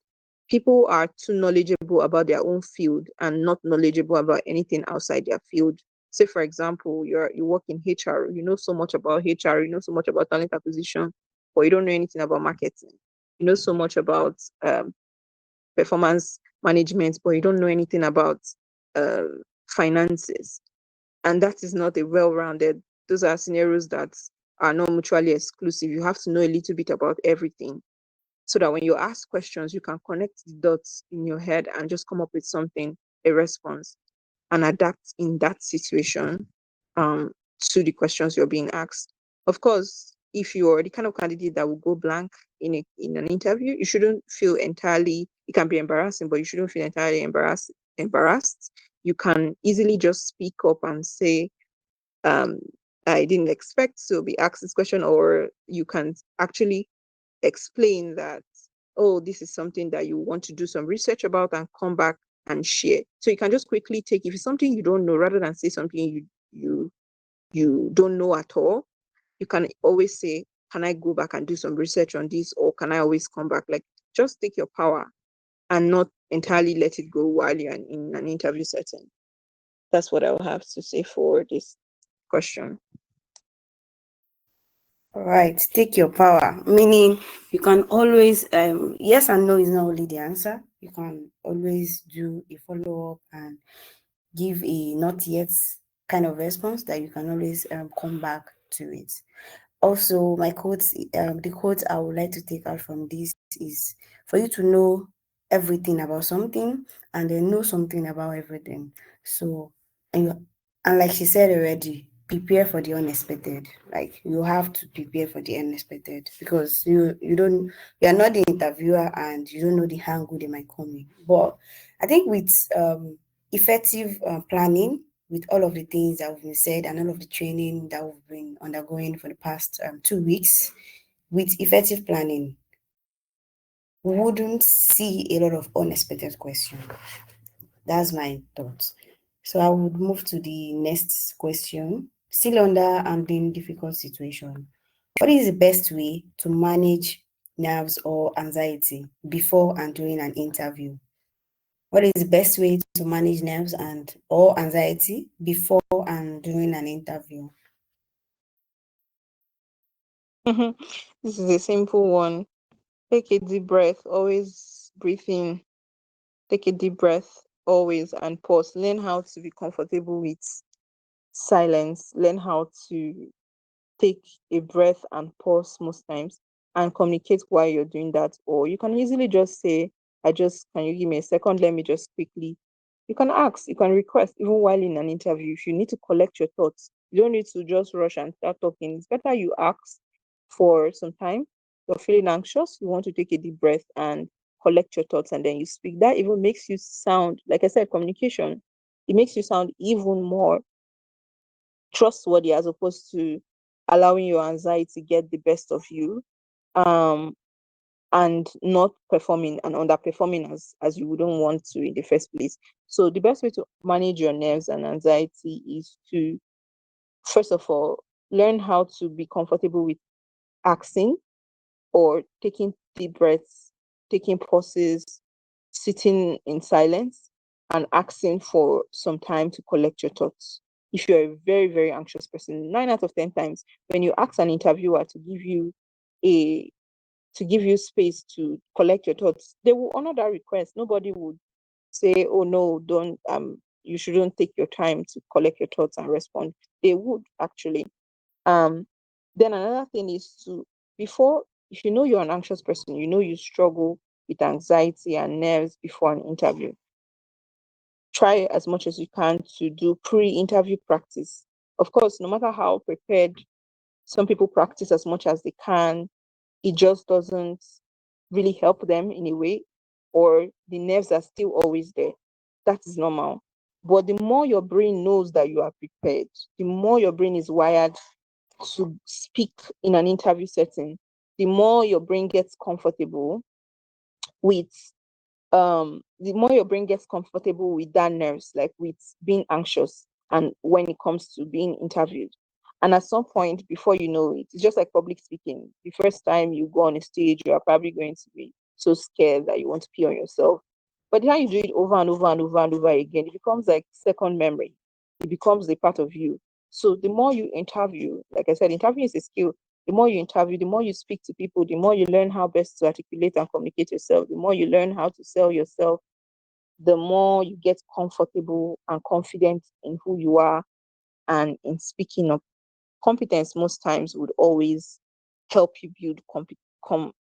people are too knowledgeable about their own field and not knowledgeable about anything outside their field. Say, for example, you work in HR, you know so much about HR, you know so much about talent acquisition, but you don't know anything about marketing. You know so much about performance management, but you don't know anything about uh, finances, and that is not a well-rounded. Those are scenarios that are not mutually exclusive. You have to know a little bit about everything so that when you ask questions you can connect the dots in your head and just come up with something, a response, and adapt in that situation um, to the questions you're being asked. Of course, if you're the kind of candidate that will go blank in an interview, you shouldn't feel entirely. It can be embarrassing, but you shouldn't feel entirely embarrassed. You can easily just speak up and say, um, I didn't expect to be asked this question, or you can actually explain that, oh, this is something that you want to do some research about and come back and share. So you can just quickly take, if it's something you don't know, rather than say something you don't know at all, you can always say, can I go back and do some research on this, or can I always come back? Like, just take your power and not entirely let it go while you're in an interview setting. That's what I will have to say for this question. Right, take your power. Meaning you can always yes and no is not only the answer. You can always do a follow-up and give a not yet kind of response that you can always come back to it. Also, my quotes, the quote I would like to take out from this is for you to know everything about something and then know something about everything. So, and you, and like she said already, prepare for the unexpected. Like you have to prepare for the unexpected because you are not the interviewer and you don't know the angle they might come in. But I think with effective planning, with all of the things that have been said and all of the training that we've been undergoing for the past 2 weeks, with effective planning, we wouldn't see a lot of unexpected questions. That's my thoughts. So I would move to the next question. Still under handling difficult situation. What is the best way to manage nerves or anxiety before and during an interview? What is the best way to manage nerves and or anxiety before and during an interview? This is a simple one. Take a deep breath, always breathe in. Take a deep breath, always, and pause. Learn how to be comfortable with silence. Learn how to take a breath and pause most times and communicate why you're doing that. Or you can easily just say, can you give me a second? Let me just quickly. You can ask, you can request, even while in an interview, if you need to collect your thoughts. You don't need to just rush and start talking. It's better you ask for some time. You're feeling anxious, you want to take a deep breath and collect your thoughts, and then you speak. That even makes you sound, like I said, communication, it makes you sound even more trustworthy as opposed to allowing your anxiety get the best of you, um and not performing and underperforming as you wouldn't want to in the first place. So the best way to manage your nerves and anxiety is to, first of all, learn how to be comfortable with asking or taking deep breaths, taking pauses, sitting in silence, and asking for some time to collect your thoughts. If you're a very, very anxious person, 9 out of 10 times, when you ask an interviewer a to give you space to collect your thoughts, they will honor that request. Nobody would say, "Oh no, don't you shouldn't take your time to collect your thoughts and respond." They would actually. Um, then another thing is to, before, if you know you're an anxious person, you know you struggle with anxiety and nerves before an interview, try as much as you can to do pre-interview practice. Of course, no matter how prepared some people practice as much as they can, it just doesn't really help them in a way, or the nerves are still always there. That is normal. But the more your brain knows that you are prepared, the more your brain is wired to speak in an interview setting, the more your brain gets comfortable with the more your brain gets comfortable with that nerves, like with being anxious and when it comes to being interviewed. And at some point, before you know it, it's just like public speaking. The first time you go on a stage, you are probably going to be so scared that you want to pee on yourself. But then you do it over and over and over and over again, it becomes like second memory. It becomes a part of you. So the more you interview, like I said, interviewing is a skill. The more you interview, the more you speak to people, the more you learn how best to articulate and communicate yourself, the more you learn how to sell yourself, the more you get comfortable and confident in who you are and in speaking up. Competence most times would always help you build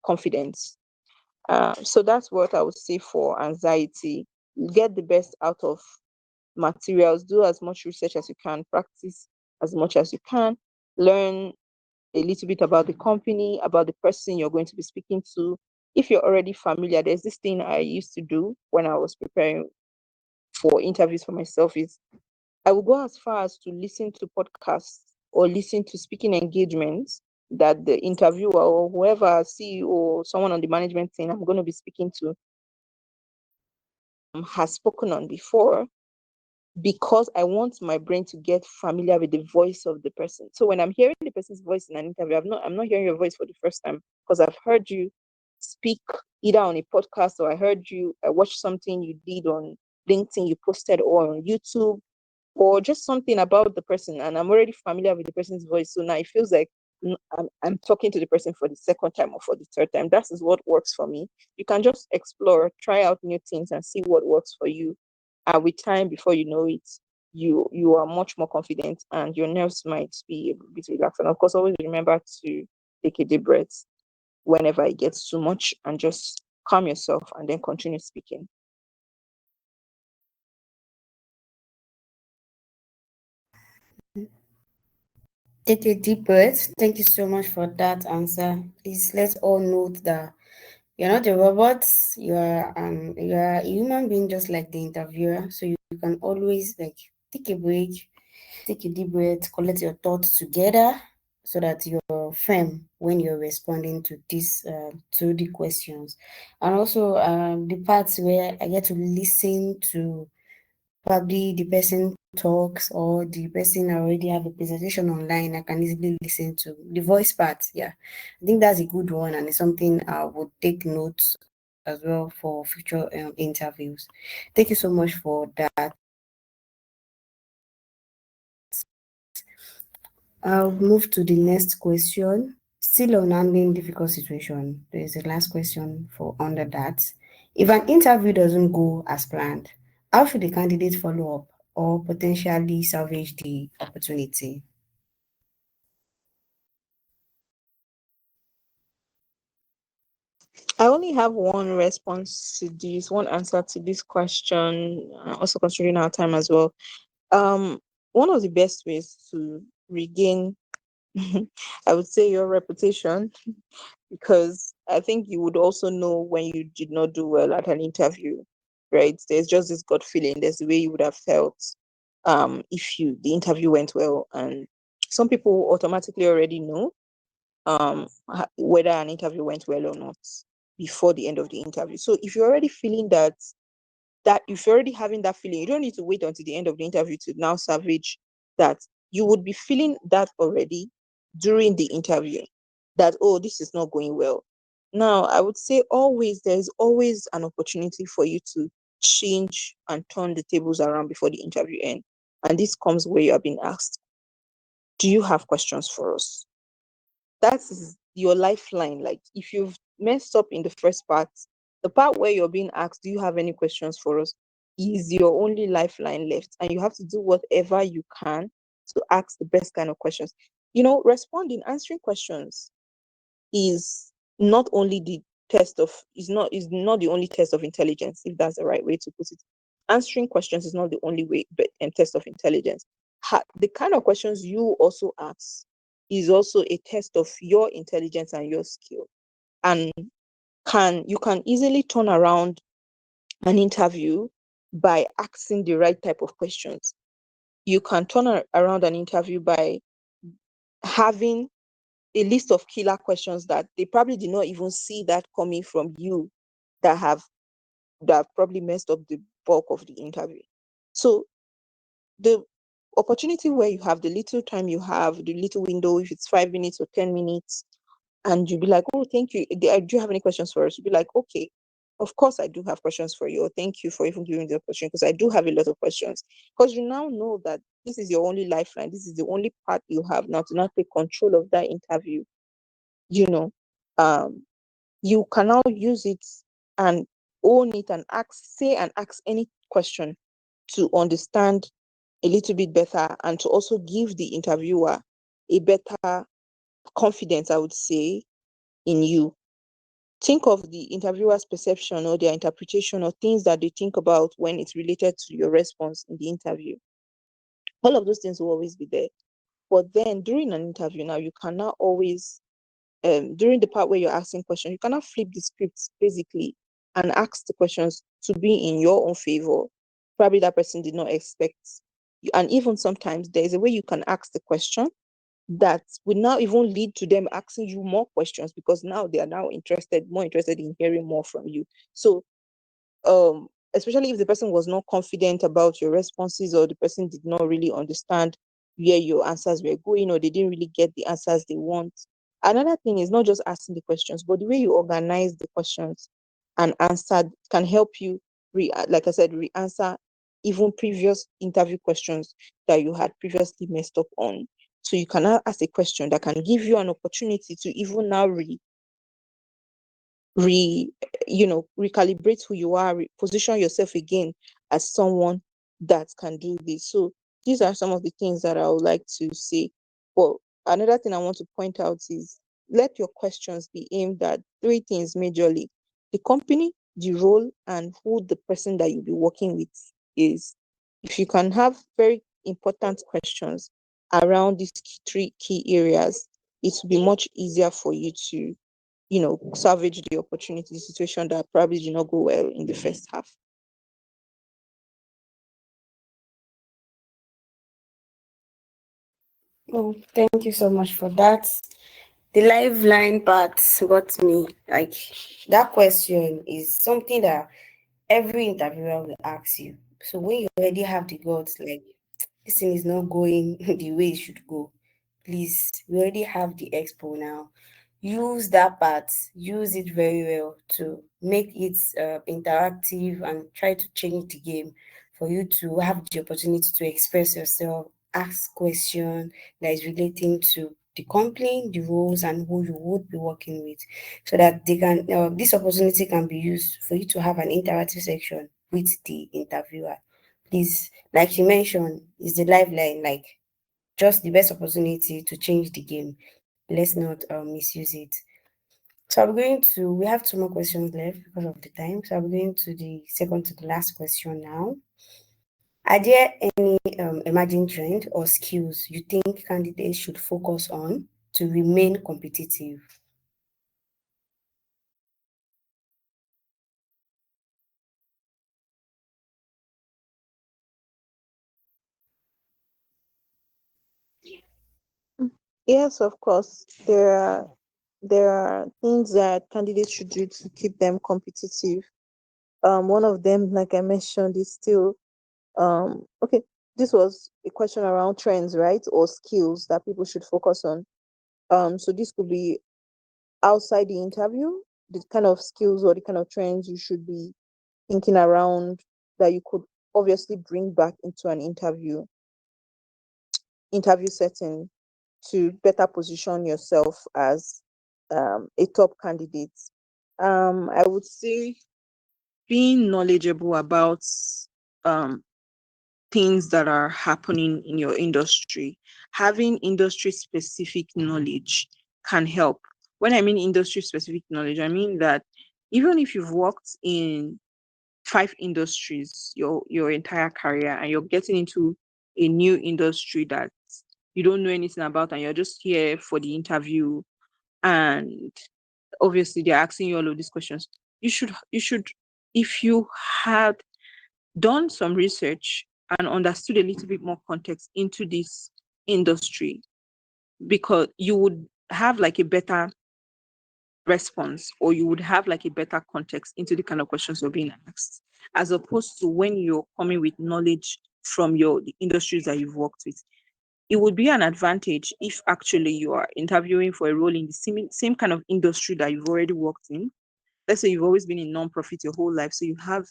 confidence. So that's what I would say for anxiety. Get the best out of materials, do as much research as you can, practice as much as you can, learn a little bit about the company, about the person you're going to be speaking to. If you're already familiar, there's this thing I used to do when I was preparing for interviews for myself is I would go as far as to listen to podcasts or listen to speaking engagements that the interviewer or whoever, CEO or someone on the management team I'm going to be speaking to has spoken on before, because I want my brain to get familiar with the voice of the person. So when I'm hearing the person's voice in an interview, I'm not hearing your voice for the first time, because I've heard you speak either on a podcast, or I watched something you did on LinkedIn, you posted, or on YouTube, or just something about the person, and I'm already familiar with the person's voice. So now it feels like I'm talking to the person for the second time or for the third time. That is what works for me. You can just explore, try out new things, and see what works for you. And with time, before you know it, you are much more confident, and your nerves might be a bit relaxed. And of course, always remember to take a deep breath whenever it gets too much, and just calm yourself and then continue speaking. Take a deep breath. Thank you so much for that answer. Please let's all note that you're not a robot. You are a human being just like the interviewer. So you can always like take a break, take a deep breath, collect your thoughts together so that you're firm when you're responding to the questions. And also the parts where I get to listen to probably the person talks or the person already have a presentation online, I can easily listen to the voice part. Yeah, I think that's a good one, and it's something I would take notes as well for future interviews. Thank you so much for that. I'll move to the next question. Still on handling difficult situation. There is a last question for under that. If an interview doesn't go as planned, how should the candidate follow up or potentially salvage the opportunity? I only have one response to this, one answer to this question, also considering our time as well. Um, One of the best ways to regain, I would say, your reputation, because I think you would also know when you did not do well at an interview, right? There's just this gut feeling. There's the way you would have felt if the interview went well, and some people automatically already know whether an interview went well or not before the end of the interview. So if you're already feeling that if you're already having that feeling, you don't need to wait until the end of the interview to now salvage that. You would be feeling that already during the interview, that, oh, this is not going well. Now, I would say always, there's always an opportunity for you to change and turn the tables around before the interview end. And this comes where you are being asked, do you have questions for us? That is your lifeline. Like, if you've messed up in the first part, the part where you're being asked, do you have any questions for us, is your only lifeline left. And you have to do whatever you can to ask the best kind of questions. Responding, answering questions is not only the is not the only test of intelligence, if that's the right way to put it. Answering questions is not the only way, but and test of intelligence. The kind of questions you also ask is also a test of your intelligence and your skill. And you can easily turn around an interview by asking the right type of questions. You can turn around an interview by having a list of killer questions that they probably did not even see that coming from you, that have probably messed up the bulk of the interview. So the opportunity where you have the little time, you have the little window, if it's 5 minutes or 10 minutes, and you'll be like, oh, thank you. Do you have any questions for us? You'll be like, okay, of course I do have questions for you. Or thank you for even giving the opportunity, because I do have a lot of questions. Because you now know that this is your only lifeline. This is the only part you have now to not take control of that interview. You know, um, you can now use it and own it and ask any question to understand a little bit better, and to also give the interviewer a better confidence, I would say, in you. Think of the interviewer's perception or their interpretation or things that they think about when it's related to your response in the interview. All of those things will always be there. But then during an interview now, you can now always, during the part where you're asking questions, you cannot flip the scripts basically and ask the questions to be in your own favor. Probably that person did not expect you. And even sometimes there's a way you can ask the question that will now even lead to them asking you more questions, because now they are now more interested in hearing more from you. So especially if the person was not confident about your responses, or the person did not really understand where your answers were going, or they didn't really get the answers they want. Another thing is not just asking the questions, but the way you organize the questions and answer can help you, like I said, re-answer even previous interview questions that you had previously messed up on. So you can now ask a question that can give you an opportunity to even now re recalibrate who you are, position yourself again as someone that can do this. So these are some of the things that I would like to say. But another thing I want to point out is, let your questions be aimed at three things majorly: the company, the role, and who the person that you'll be working with is. If you can have very important questions around these three key areas, it will be much easier for you to salvage the opportunity situation that probably did not go well in the first half. Oh, thank you so much for that. The lifeline part got me. Like, that question is something that every interviewer will ask you. So when you already have the guts, like, this thing is not going the way it should go, please, we already have the expo now. Use that part, use it very well to make it interactive, and try to change the game for you to have the opportunity to express yourself, ask questions that is relating to the company, the roles, and who you would be working with, so that they can this opportunity can be used for you to have an interactive section with the interviewer. Please, like you mentioned, is the lifeline, like, just the best opportunity to change the game. Let's not misuse it. So we have two more questions left because of the time. So I'm going to the second to the last question now. Are there any emerging trend or skills you think candidates should focus on to remain competitive? Yes, of course. There are things that candidates should do to keep them competitive. One of them, like I mentioned, is still okay. This was a question around trends, right? Or skills that people should focus on. So this could be outside the interview, the kind of skills or the kind of trends you should be thinking around that you could obviously bring back into an interview setting to better position yourself as a top candidate. I would say being knowledgeable about um, things that are happening in your industry, having industry specific knowledge can help. When I mean industry specific knowledge, I mean that even if you've worked in five industries your entire career, and you're getting into a new industry that you don't know anything about, and you're just here for the interview, and obviously they're asking you all of these questions, you should, if you had done some research and understood a little bit more context into this industry, because you would have like a better response, or you would have like a better context into the kind of questions you're being asked, as opposed to when you're coming with knowledge from the industries that you've worked with. It would be an advantage if actually you are interviewing for a role in the same kind of industry that you've already worked in. Let's say you've always been in non-profit your whole life, so you have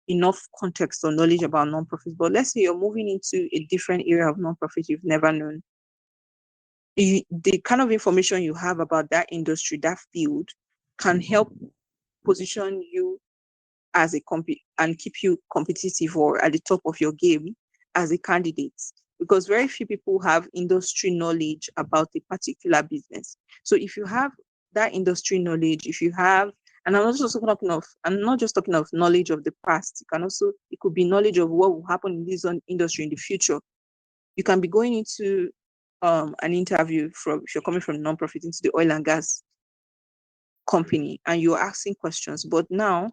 enough context or knowledge about non-profit. But let's say you're moving into a different area of non-profit you've never known. The kind of information you have about that industry, that field, can help position you as a and keep you competitive or at the top of your game as a candidate, because very few people have industry knowledge about a particular business. So if you have that industry knowledge, if you have, and I'm not just talking of knowledge of the past, it could be knowledge of what will happen in this industry in the future. You can be going into an interview from, if you're coming from non-profit into the oil and gas company, and you're asking questions, but now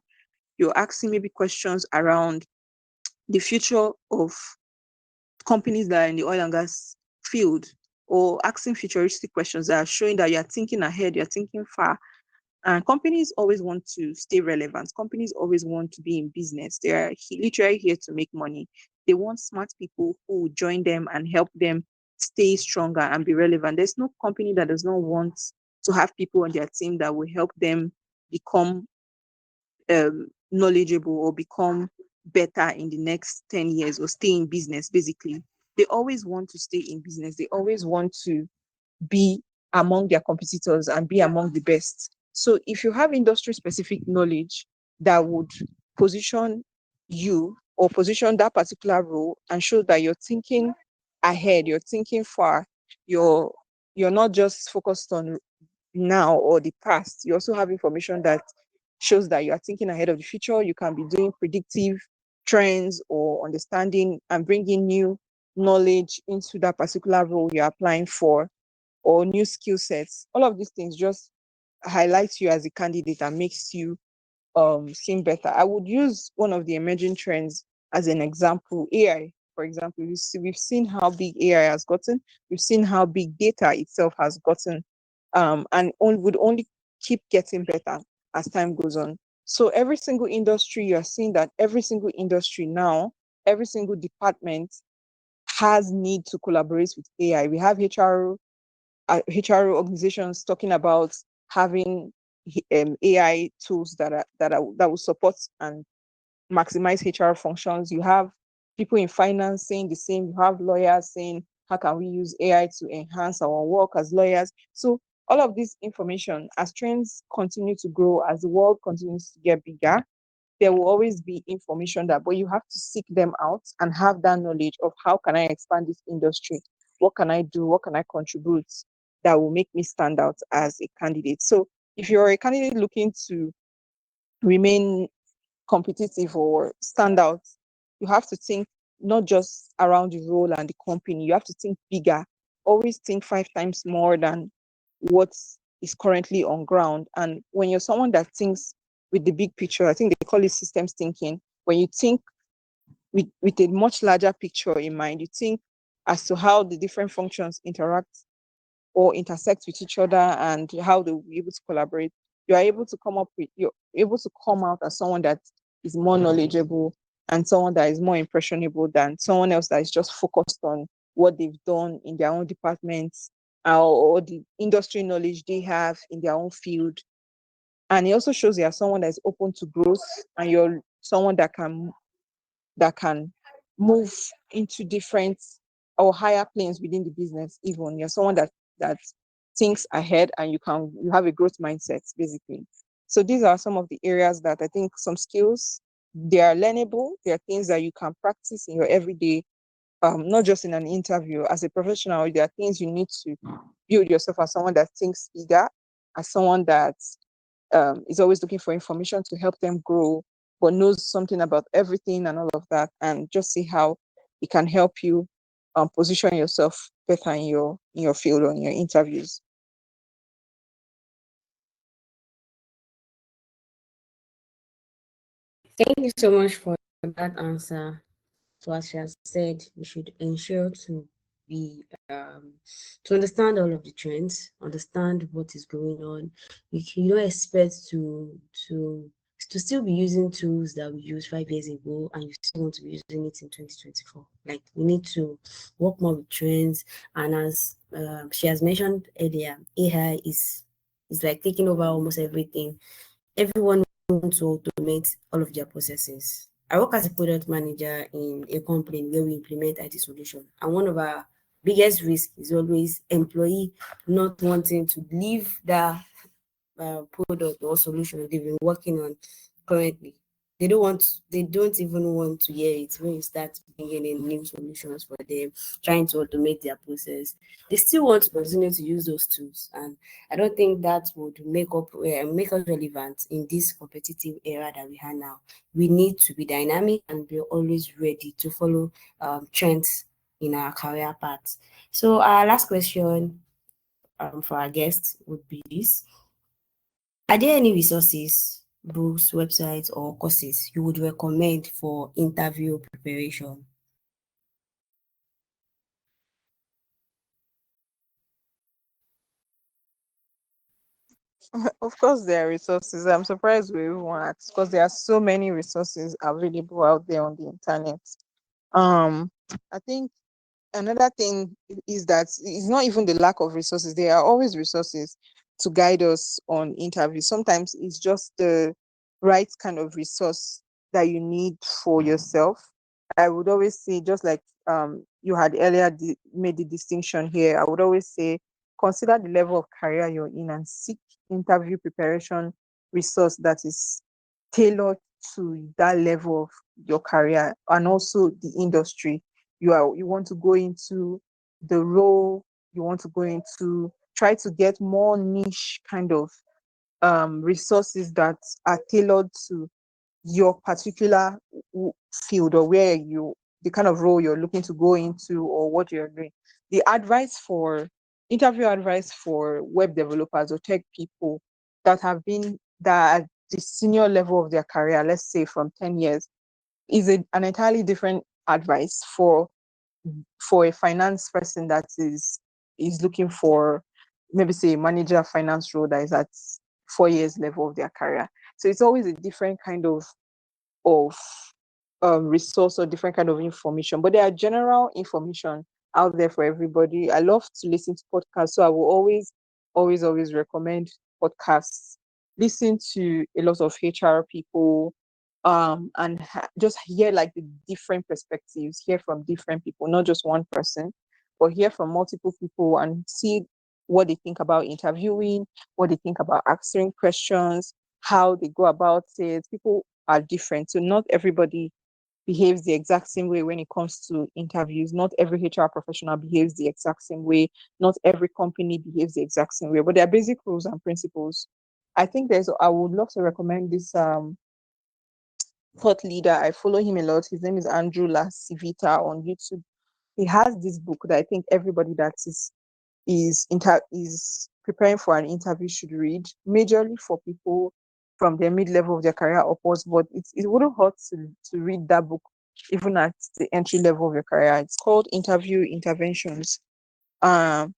you're asking maybe questions around the future of companies that are in the oil and gas field, or asking futuristic questions that are showing that you're thinking ahead, you're thinking far. And companies always want to stay relevant. Companies always want to be in business. They are literally here to make money. They want smart people who will join them and help them stay stronger and be relevant. There's no company that does not want to have people on their team that will help them become knowledgeable or become better in the next 10 years or stay in business, basically. They always want to stay in business. They always want to be among their competitors and be among the best. So if you have industry specific knowledge that would position you or position that particular role and show that you're thinking ahead, you're thinking far, you're you're not just focused on now or the past. You also have information that shows that you are thinking ahead of the future. You can be doing predictive trends or understanding and bringing new knowledge into that particular role you're applying for or new skill sets. All of these things just highlights you as a candidate and makes you seem better. I would use one of the emerging trends as an example, AI. For example, we've seen how big AI has gotten. We've seen how big data itself has gotten, and would only keep getting better as time goes on. So every single industry, you're seeing that every single industry now, every single department has need to collaborate with AI. We have HR organizations talking about having AI tools that will support and maximize HR functions. You have people in finance saying the same. You have lawyers saying, how can we use AI to enhance our work as lawyers? So all of this information, as trends continue to grow, as the world continues to get bigger, there will always be information that, but you have to seek them out and have that knowledge of how can I expand this industry? What can I do? What can I contribute that will make me stand out as a candidate? So if you're a candidate looking to remain competitive or stand out, you have to think not just around the role and the company, you have to think bigger. Always think 5 times more than what is currently on ground. And when you're someone that thinks with the big picture, I think they call it systems thinking. When you think with a much larger picture in mind, you think as to how the different functions interact or intersect with each other and how they'll be able to collaborate, you're able to come out as someone that is more knowledgeable and someone that is more impressionable than someone else that is just focused on what they've done in their own departments, or the industry knowledge they have in their own field. And it also shows you're someone that is open to growth and you're someone that can move into different or higher planes within the business. Even you're someone that thinks ahead and you have a growth mindset, basically. So these are some of the areas that I think some skills, they are learnable. They are things that you can practice in your everyday, not just in an interview. As a professional, there are things you need to build yourself as someone that thinks bigger, as someone that is always looking for information to help them grow, but knows something about everything and all of that, and just see how it can help you position yourself better in your field or in your interviews. Thank you so much for that answer. So as she has said, we should ensure be to understand all of the trends, understand what is going on. You don't expect to to still be using tools that we used 5 years ago and you still want to be using it in 2024. Like we need to work more with trends. And as she has mentioned earlier, AI is like taking over almost everything. Everyone wants to automate all of their processes. I work as a product manager in a company where we implement IT solution, and one of our biggest risks is always employee not wanting to leave the product or solution they've been working on currently. They don't even want to hear it when you start bringing in new solutions for them, trying to automate their process. They still want to continue to use those tools, and I don't think that would make us relevant in this competitive era that we have now. We need to be dynamic and be always ready to follow trends in our career path. So our last question for our guests would be this: are there any resources, books, websites, or courses you would recommend for interview preparation? Of course, there are resources. I'm surprised we even asked because there are so many resources available out there on the internet. Um, I think another thing is that it's not even the lack of resources. There are always resources to guide us on interviews. Sometimes it's just the right kind of resource that you need for yourself. I would always say, just like you had earlier made the distinction here, I would always say consider the level of career you're in and seek interview preparation resource that is tailored to that level of your career and also the industry you want to go into, the role you want to go into. Try to get more niche kind of resources that are tailored to your particular field, or where you the kind of role you're looking to go into or what you're doing. The advice for interview advice for web developers or tech people that have been that at the senior level of their career, let's say from 10 years, is an entirely different advice for a finance person that is looking for, maybe say, a manager finance role that is at 4 years level of their career. So it's always a different kind of resource or different kind of information. But there are general information out there for everybody. I love to listen to podcasts, so I will always recommend podcasts. Listen to a lot of HR people, and just hear like the different perspectives, hear from different people, not just one person, but hear from multiple people and see what they think about interviewing, what they think about answering questions, how they go about it. People are different, so not everybody behaves the exact same way when it comes to interviews. Not every HR professional behaves the exact same way. Not every company behaves the exact same way, but there are basic rules and principles. I would love to recommend this thought leader. I follow him a lot. His name is Andrew La Civita on YouTube. He has this book that I think everybody that is preparing for an interview should read, majorly for people from the mid level of their career upwards. But it wouldn't hurt to read that book even at the entry level of your career. It's called Interview Interventions. Um,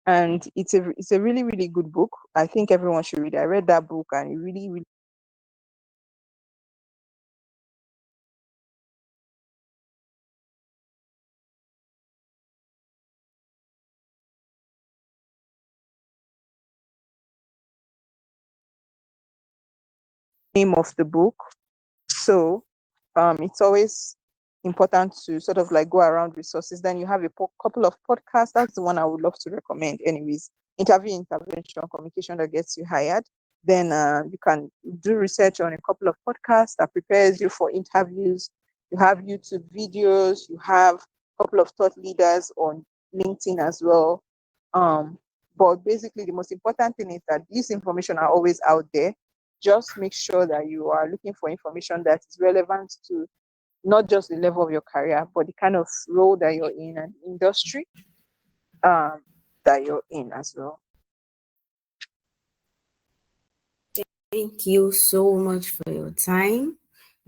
and it's a really really good book. I think everyone should read it. I read that book and it really really name of the book. So it's always important to sort of like go around resources. Then you have a couple of podcasts. That's the one I would love to recommend. Anyways, interview intervention, communication that gets you hired. Then you can do research on a couple of podcasts that prepares you for interviews. You have YouTube videos. You have a couple of thought leaders on LinkedIn as well. But basically, the most important thing is that these information are always out there. Just make sure that you are looking for information that is relevant to not just the level of your career, but the kind of role that you're in and industry um, that you're in as well. Thank you so much for your time,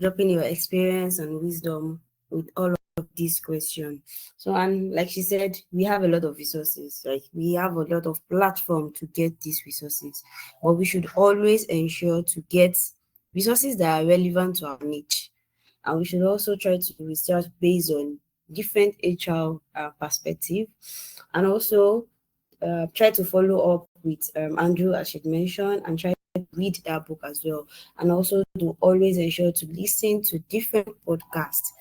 dropping your experience and wisdom with all of these questions. So, and like she said, we have a lot of resources. Like we have a lot of platform to get these resources, but we should always ensure to get resources that are relevant to our niche, and we should also try to research based on different HR perspective, and also try to follow up with Andrew, as she mentioned, and try to read that book as well. And also to always ensure to listen to different podcasts.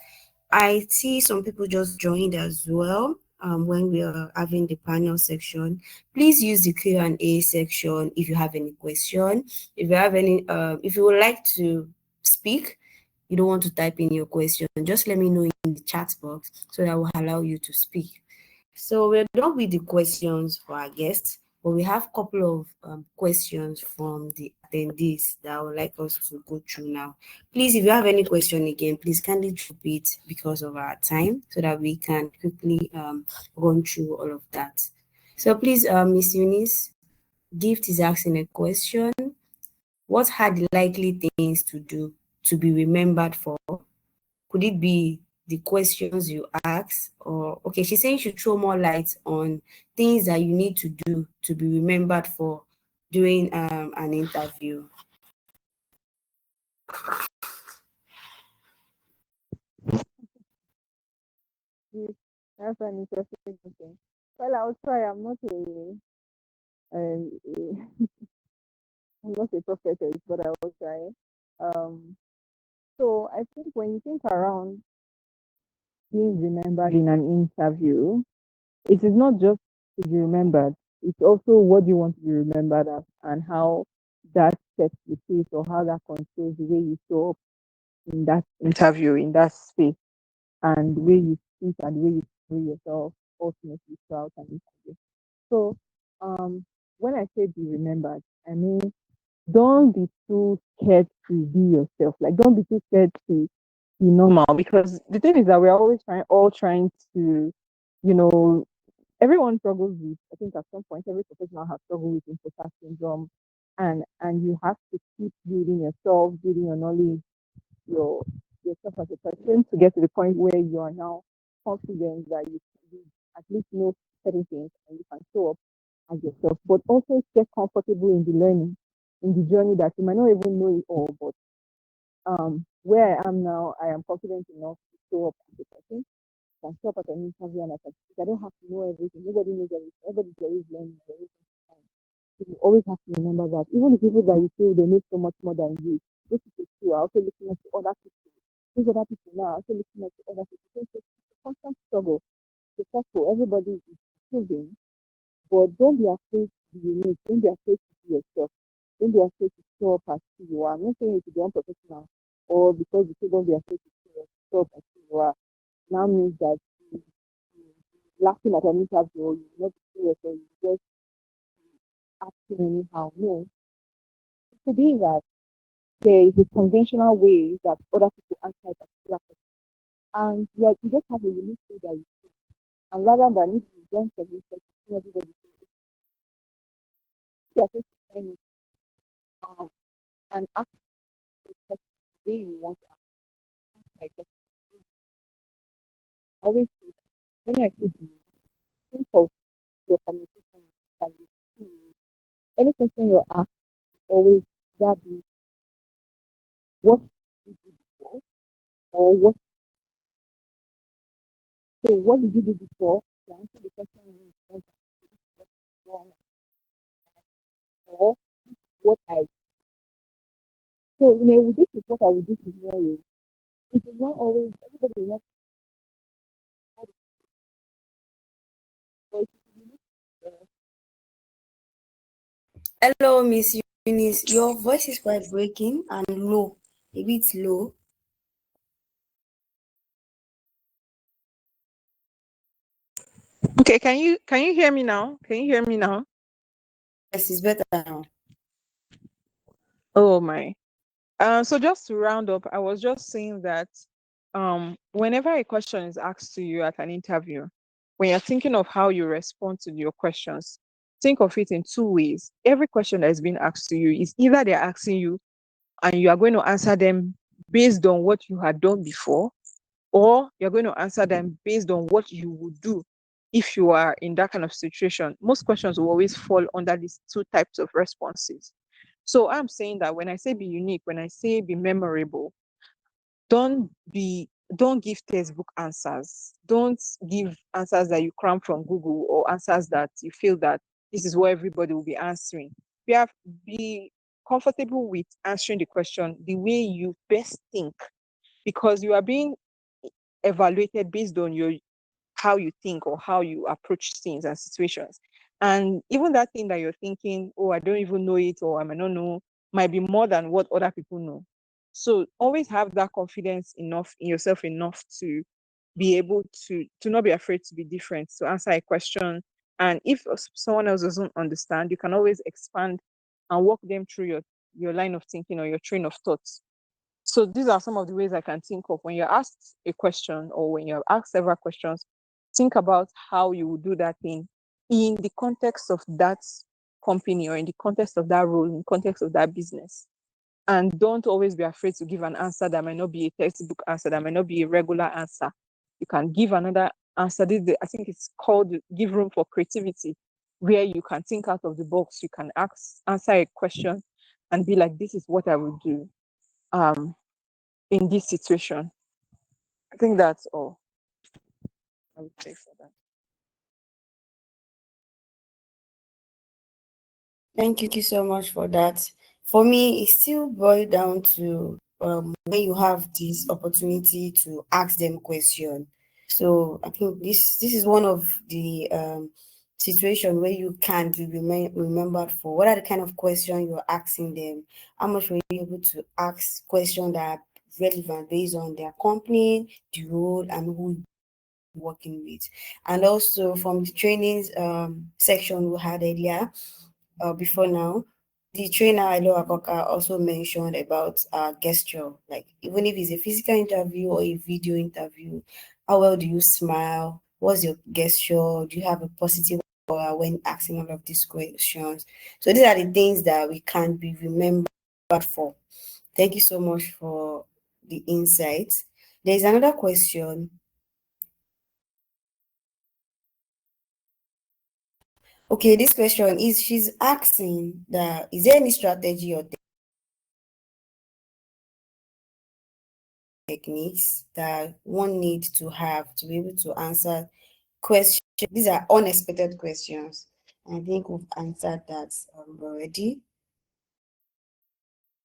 I see some people just joined as well. When we are having the panel section, please use the Q&A section if you have any question. If you have any, if you would like to speak, you don't want to type in your question, just let me know in the chat box so that I will allow you to speak. So we're done with the questions for our guests, but we have a couple of questions from the attendees that I would like us to go through now. Please, if you have any question again, please kindly drop it because of our time so that we can quickly run through all of that. So please, Miss Eunice, Gift is asking a question. What are the likely things to do to be remembered for? Could it be the questions you ask? Or okay, she's saying you should throw more light on things that you need to do to be remembered for during an interview? Yes, that's an interesting thing. Well, I'll try. A I'm not a prophetess, but I will try. Um, so I think when you think around being remembered in an interview, it is not just to be remembered. It's also what you want to be remembered as and how that sets the pace or how that controls the way you show up in that interview, in that space, and the way you speak and the way you carry yourself ultimately throughout an interview. So, when I say be remembered, I mean don't be too scared to be yourself. Like don't be too scared to be normal because the thing is that we're always trying to, you know, everyone struggles with I think at some point every professional has struggled with imposter syndrome and you have to keep building yourself, building your knowledge, your yourself as a person to get to the point where you are now confident that you at least know certain things and you can show up as yourself, but also get comfortable in the learning, in the journey that you might not even know it all, but where I am now, I am confident enough to show up as a person. I can show up at an interview and I can speak. I don't have to know everything. Nobody knows everything. Everybody's always learning. You always have to remember that. Even the people that you feel they know so much more than you, those people too are also looking at other people. Those other people now are also looking at other people. So it's a constant struggle. It's successful. Everybody is improving, but don't be afraid to be unique. Don't be afraid to be yourself. Don't be afraid to show up as who you are. I'm not saying it to be unprofessional or because you say don't be afraid to show up as who you are. Now means that laughing at an interview, or you not be serious, or you just acting anyhow. No, to be that there is a conventional way that other people answer a particular question. And yeah, you just have a unique way that you speak. And rather than if you don't segment it, everybody say, just explain it and ask the question the way you want to ask. Like, always say that. When I say you, think of your communication and any question you're asked, always that be what did you do before or what so what did you do before to answer the question you want to ask or what I so this is what I will do tomorrow. It is not always everybody will not but it is Hello, Miss Eunice. Your voice is quite breaking and low, a bit low. okay, can you hear me now? Can you hear me now? Yes, it's better now. Oh my. So just to round up, I was just saying that whenever a question is asked to you at an interview, when you're thinking of how you respond to your questions, think of it in two ways. Every question that is being asked to you is either they're asking you and you are going to answer them based on what you had done before, or you're going to answer them based on what you would do if you are in that kind of situation. Most questions will always fall under these two types of responses. So I'm saying that when I say be unique, when I say be memorable, don't be don't give textbook answers. Don't give answers that you cram from Google or answers that you feel that this is what everybody will be answering. Be comfortable with answering the question the way you best think because you are being evaluated based on your how you think or how you approach things and situations. And even that thing that you're thinking, oh, I don't even know it or I might not know, might be more than what other people know. So always have that confidence enough in yourself enough to be able to not be afraid to be different, to answer a question. And if someone else doesn't understand, you can always expand and walk them through your line of thinking or your train of thoughts. So these are some of the ways I can think of when you're asked a question or when you're asked several questions, think about how you would do that thing in the context of that company or in the context of that role, in the context of that business. And don't always be afraid to give an answer that might not be a textbook answer, that might not be a regular answer. You can give another answer. I think it's called give room for creativity. where you can think out of the box, you can answer a question and be like, this is what I would do in this situation. I think that's all I would say for that. Thank you so much for that. For me, it still boils down to when you have this opportunity to ask them question. So I think this is one of the situation where you can be remembered for. What are the kind of question you're asking them? How much were you able to ask questions that are relevant based on their company, the role, and who you're working with? And also from the trainings section we had earlier, before now, the trainer Ilo Akoka also mentioned about gesture, like even if it's a physical interview or a video interview, how well do you smile? What's your gesture? Do you have a positive aura when asking all of these questions? So these are the things that we can be remembered for. Thank you so much for the insights. There's another question. Okay, this question is she's asking that is there any strategy or techniques that one needs to have to be able to answer questions? These are unexpected questions. I think we've answered that already.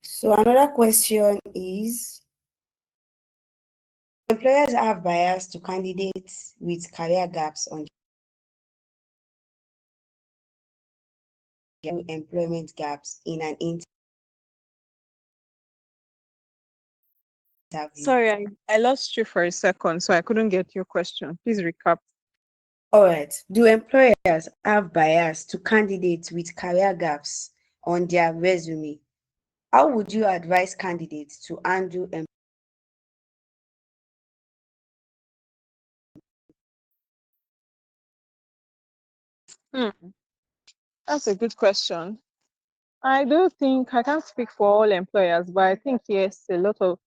So another question is, employers have bias to candidates with career gaps on their employment gaps in an interview. Sorry, I lost you for a second, so I couldn't get your question. Please recap. All right. Do employers have bias to candidates with career gaps on their resume? How would you advise candidates to handle Hmm, that's a good question. I do think I can't speak for all employers, but I think yes, a lot of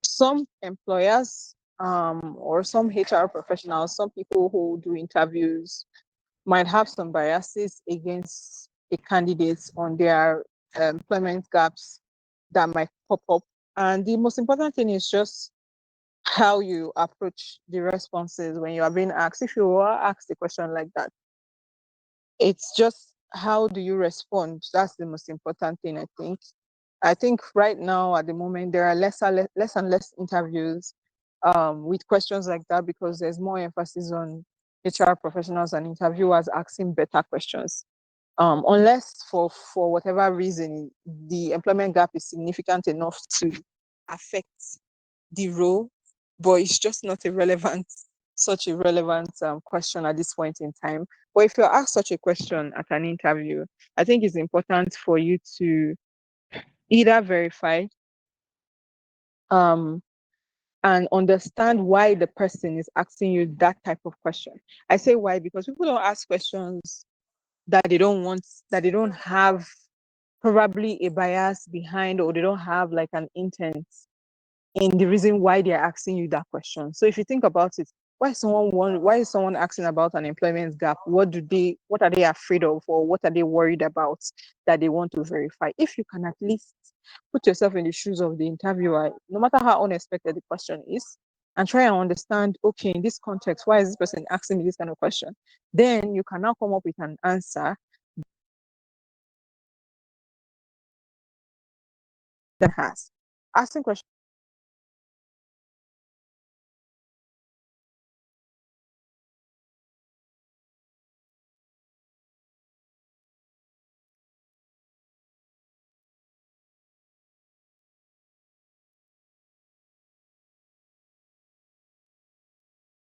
some employers or some HR professionals, some people who do interviews might have some biases against a candidate on their employment gaps that might pop up. And the most important thing is just how you approach the responses when you are being asked. If you are asked a question like that, it's just how do you respond? That's the most important thing, I think. I think right now at the moment there are less and less interviews with questions like that because there's more emphasis on HR professionals and interviewers asking better questions. Unless for whatever reason the employment gap is significant enough to affect the role, but it's just not such a relevant question at this point in time. But if you're asked such a question at an interview, I think it's important for you to either verify um, and understand why the person is asking you that type of question. I say why because people don't ask questions that they don't want, that they don't have probably a bias behind, or they don't have like an intent in the reason why they're asking you that question. So if you think about it, why is someone asking about an employment gap? What are they afraid of, or what are they worried about that they want to verify? If you can at least put yourself in the shoes of the interviewer, no matter how unexpected the question is, and try and understand, okay, in this context, why is this person asking me this kind of question? Then you can now come up with an answer that has asking questions.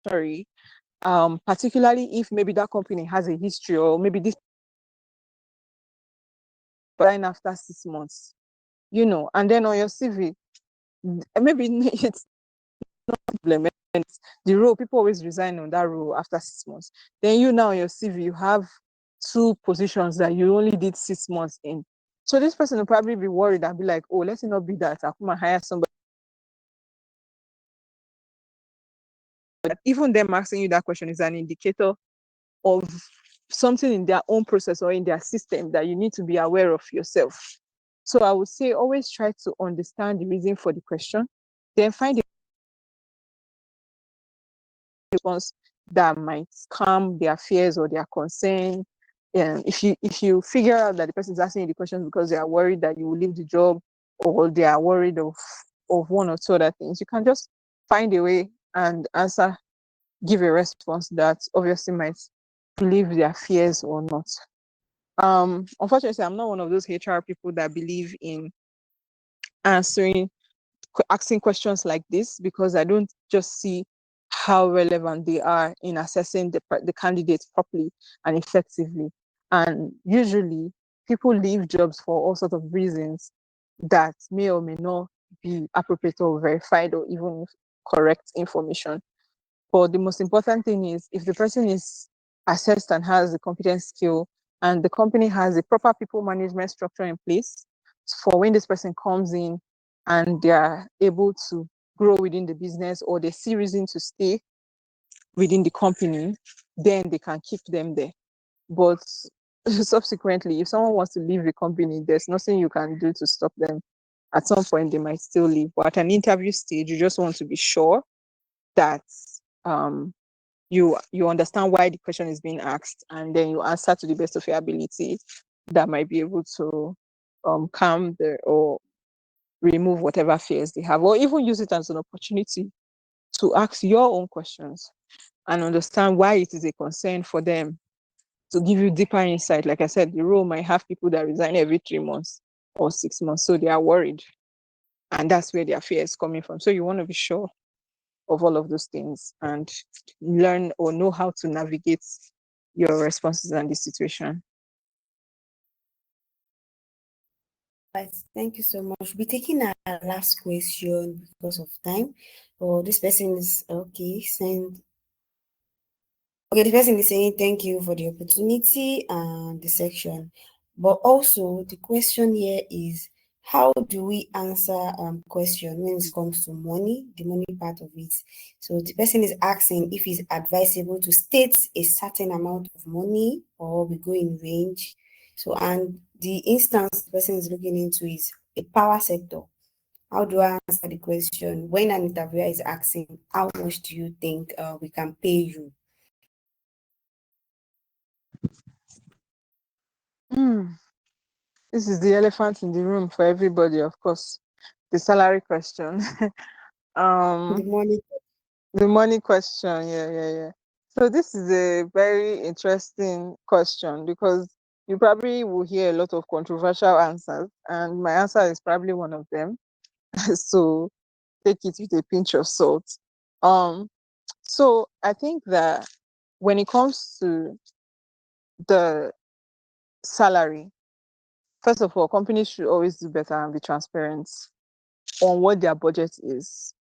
Sorry, particularly if maybe that company has a history, or maybe this line after 6 months, and then on your CV, maybe it's implement the role. People always resign on that role after 6 months. Then you now on your CV, you have two positions that you only did 6 months in. So this person will probably be worried and be like, oh, let it not be that I'll come and hire somebody. Even them asking you that question is an indicator of something in their own process or in their system that you need to be aware of yourself. So I would say always try to understand the reason for the question, then find a response that might calm their fears or their concern. And if you figure out that the person is asking you the questions because they are worried that you will leave the job, or they are worried of one or two other things, you can just find a way and answer, give a response that obviously might relieve their fears or not. Unfortunately, I'm not one of those HR people that believe in answering asking questions like this, because I don't just see how relevant they are in assessing the candidates properly and effectively. And usually, people leave jobs for all sorts of reasons that may or may not be appropriate or verified or even correct information. But the most important thing is, if the person is assessed and has the competence skill, and the company has a proper people management structure in place for when this person comes in and they are able to grow within the business, or they see reason to stay within the company, then they can keep them there. But subsequently, if someone wants to leave the company, there's nothing you can do to stop them. At some point, they might still leave. But at an interview stage, you just want to be sure that um, you understand why the question is being asked, and then you answer to the best of your ability, that might be able to calm the or remove whatever fears they have, or even use it as an opportunity to ask your own questions and understand why it is a concern for them, to give you deeper insight. Like I said, the role might have people that resign every 3 months or 6 months, so they are worried, and that's where their fear is coming from. So you want to be sure of all of those things and learn or know how to navigate your responses and the situation. Right, thank you so much. We're taking our last question because of time. Oh, this person is okay. The person is saying thank you for the opportunity and the section. But also the question here is, how do we answer question when it comes to money, the money part of it? So the person is asking if it's advisable to state a certain amount of money, or we go in range. So, and the instance the person is looking into is a power sector. How do I answer the question when an interviewer is asking, how much do you think we can pay you? Hmm. This is the elephant in the room for everybody, of course. The salary question. The um, money. the money question. Yeah, yeah, yeah. So this is a very interesting question, because you probably will hear a lot of controversial answers, and my answer is probably one of them. So take it with a pinch of salt. Um, so I think that when it comes to the salary, first of all, companies should always do better and be transparent on what their budget is.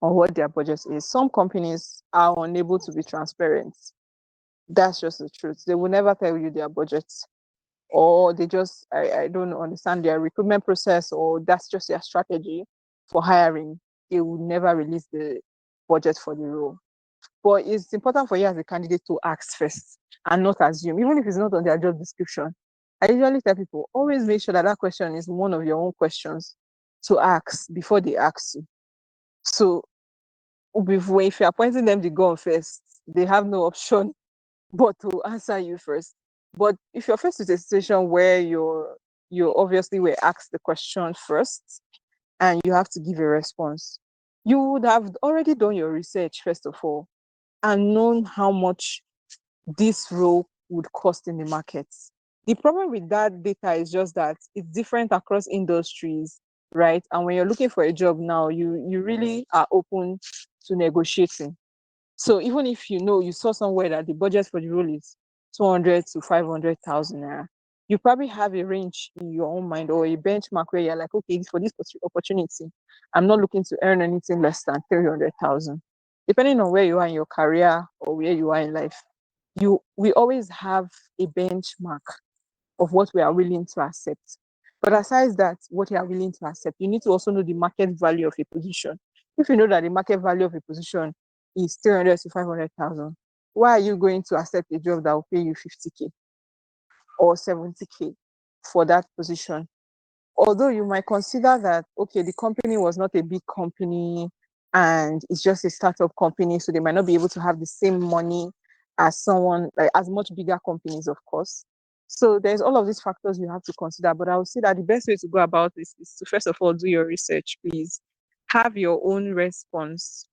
On what their budget is. Some companies are unable to be transparent. That's just the truth. They will never tell you their budget, or they just, I don't understand their recruitment process, or that's just their strategy for hiring. They will never release the budget for the role. But it's important for you as a candidate to ask first and not assume, even if it's not on their job description. I usually tell people, always make sure that that question is one of your own questions to ask before they ask you. So before, if you're pointing them the gun first, they have no option but to answer you first. But if you're faced with a situation where you obviously were asked the question first and you have to give a response, you would have already done your research first of all, and known how much this role would cost in the markets. The problem with that data is just that it's different across industries, right? And when you're looking for a job now, you really are open to negotiating. So even if you know you saw somewhere that the budget for the role is 200 to 500,000 naira, you probably have a range in your own mind, or a benchmark where you're like, okay, for this opportunity, I'm not looking to earn anything less than 300,000. Depending on where you are in your career or where you are in life, we always have a benchmark of what we are willing to accept. But aside that, what you are willing to accept, you need to also know the market value of a position. If you know that the market value of a position is 300 to 500,000, why are you going to accept a job that will pay you 50K or 70K for that position? Although you might consider that, okay, the company was not a big company and it's just a startup company, so they might not be able to have the same money as someone, like as much bigger companies, of course. So there's all of these factors you have to consider. But I would say that the best way to go about this is to first of all do your research, please. Have your own response.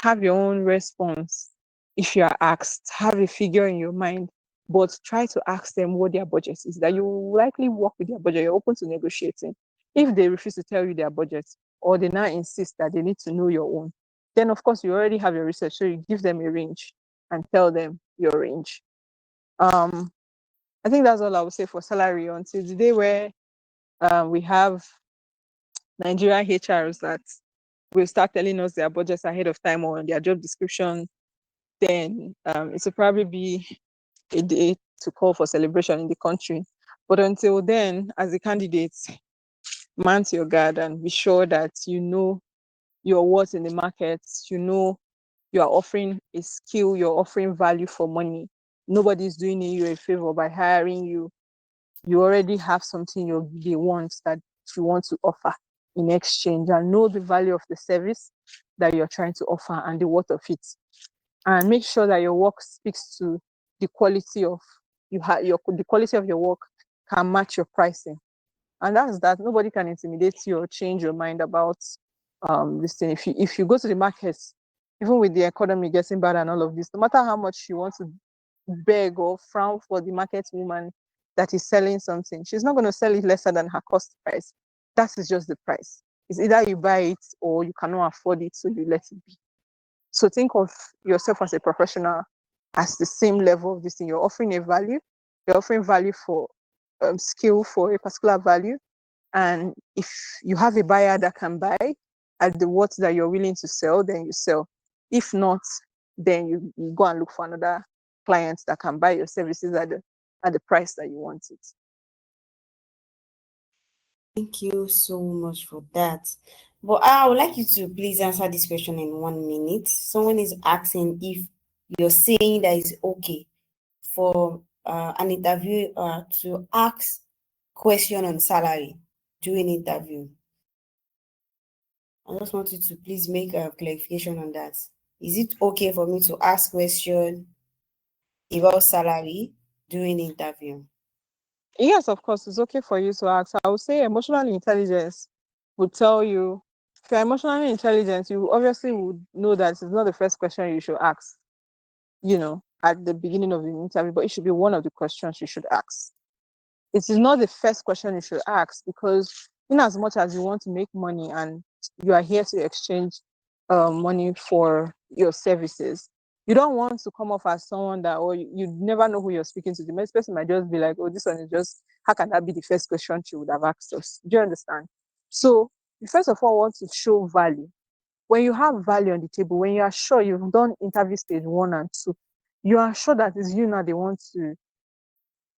Have your own response. If you are asked, have a figure in your mind, but try to ask them what their budget is, that you will likely work with their budget. You're open to negotiating. If they refuse to tell you their budget, or they now insist that they need to know your own, then of course you already have your research. So you give them a range and tell them your range. Um, I think that's all I would say for salary until the day where we have Nigerian HRs that will start telling us their budgets ahead of time or their job description. Then it will probably be a day to call for celebration in the country. But until then, as a candidate, mount your guard and be sure that you know your worth in the market. You know you are offering a skill, you're offering value for money. Nobody's doing you a favor by hiring you. You already have something they want that you want to offer in exchange, and know the value of the service that you're trying to offer and the worth of it. And make sure that your work speaks to the quality of the quality of your work can match your pricing. And that's that. Nobody can intimidate you or change your mind about this thing. If you go to the market, even with the economy getting bad and all of this, no matter how much you want to beg or frown for the market woman that is selling something, she's not going to sell it lesser than her cost price. That is just the price. It's either you buy it or you cannot afford it, so you let it be. So think of yourself as a professional as the same level of this thing. You're offering a value. You're offering value for skill for a particular value. And if you have a buyer that can buy at the worth that you're willing to sell, then you sell. If not, then you go and look for another client that can buy your services at the price that you want it. Thank you so much for that. But I would like you to please answer this question in 1 minute. Someone is asking if you're saying that it's okay for an interview to ask question on salary during interview. I just want you to please make a clarification on that. Is it okay for me to ask question about salary during interview? Yes, of course, it's okay for you to ask. I would say emotional intelligence would tell you, if you're emotionally intelligent, you obviously would know that it's not the first question you should ask, at the beginning of the interview, but it should be one of the questions you should ask. It is not the first question you should ask, because in as much as you want to make money and you are here to exchange money for your services, you don't want to come off as someone that, or you never know who you're speaking to. The next person might just be like, oh, this one is just, how can that be the first question she would have asked us? Do you understand? So you first of all want to show value. When you have value on the table, when you are sure you've done interview stage 1 and 2, you are sure that it's you now they want to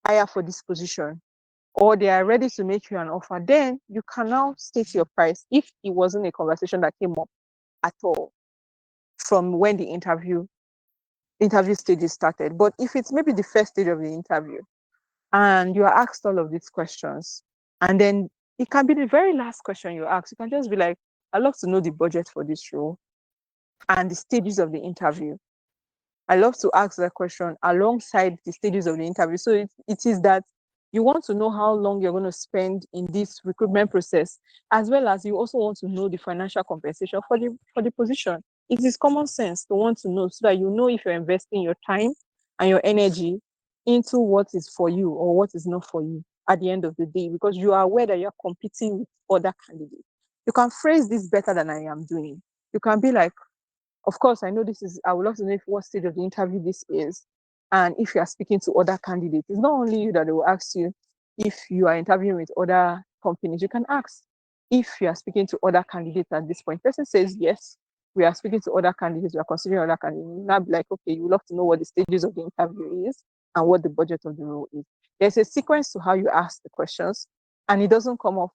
hire for this position, or they are ready to make you an offer, then you can now state your price if it wasn't a conversation that came up at all from when the interview stages started. But if it's maybe the first stage of the interview and you are asked all of these questions, and then it can be the very last question you ask, you can just be like, I'd love to know the budget for this role and the stages of the interview. I love to ask that question alongside the stages of the interview. So it is that you want to know how long you're going to spend in this recruitment process, as well as you also want to know the financial compensation for the position. It is common sense to want to know, so that you know if you're investing your time and your energy into what is for you or what is not for you at the end of the day, because you are aware that you're competing with other candidates. You can phrase this better than I am doing. You can be like, of course, I know this is, I would love to know what stage of the interview this is. And if you are speaking to other candidates, it's not only you that they will ask you if you are interviewing with other companies. You can ask if you are speaking to other candidates at this point. Person says, yes, we are speaking to other candidates, we are considering other candidates. You now be like, okay, you would love to know what the stages of the interview is and what the budget of the role is. There's a sequence to how you ask the questions, and it doesn't come off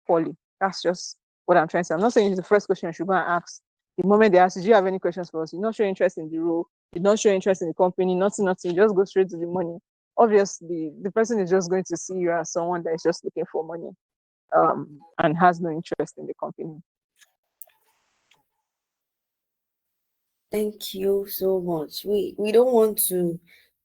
poorly. That's just what I'm trying to say. I'm not saying it's the first question you should go and ask. The moment they ask, do you have any questions for us? You're not showing interest in the role. did not show interest in the company, nothing, just go straight to the money. Obviously, the person is just going to see you as someone that is just looking for money, and has no interest in the company. Thank you so much. We don't want to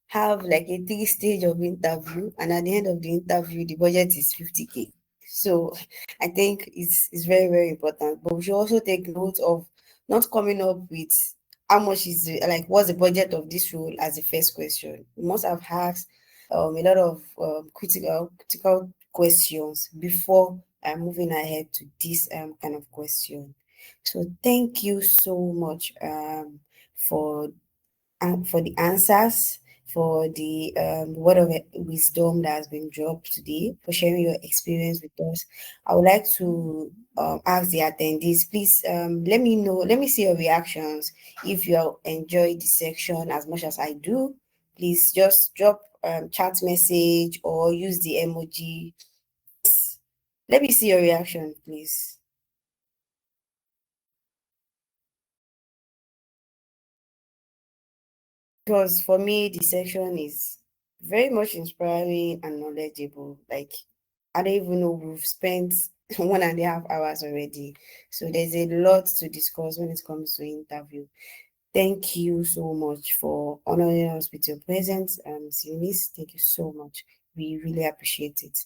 have like a three-stage of interview, and at the end of the interview, the budget is 50K. So I think it's very, very important. But we should also take note of not coming up with how much is like what's the budget of this role as the first question. We must have asked a lot of critical questions before moving ahead to this kind of question. So thank you so much for for the answers, for the word of wisdom that has been dropped today, for sharing your experience with us. I would like to ask the attendees, please let me know, let me see your reactions. If you enjoyed this section as much as I do, please just drop chat message or use the emoji. Let me see your reaction, please. Because for me, the section is very much inspiring and knowledgeable. Like, I don't even know, we've spent 1.5 hours already. So there's a lot to discuss when it comes to interview. Thank you so much for honoring us with your presence, Eunice. Thank you so much. We really appreciate it.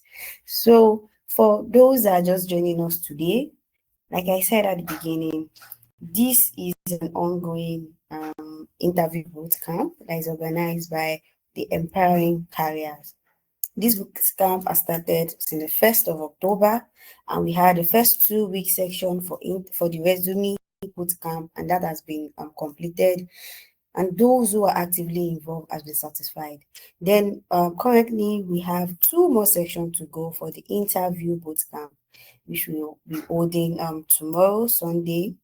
So, for those that are just joining us today, like I said at the beginning, this is an ongoing interview bootcamp that is organized by the Empowering Careers. This bootcamp has started since the 1st of October, and we had the first 2 week section for the resume bootcamp, and that has been completed. And those who are actively involved have been satisfied. Then currently we have 2 more sections to go for the interview bootcamp, which will be holding tomorrow, Sunday,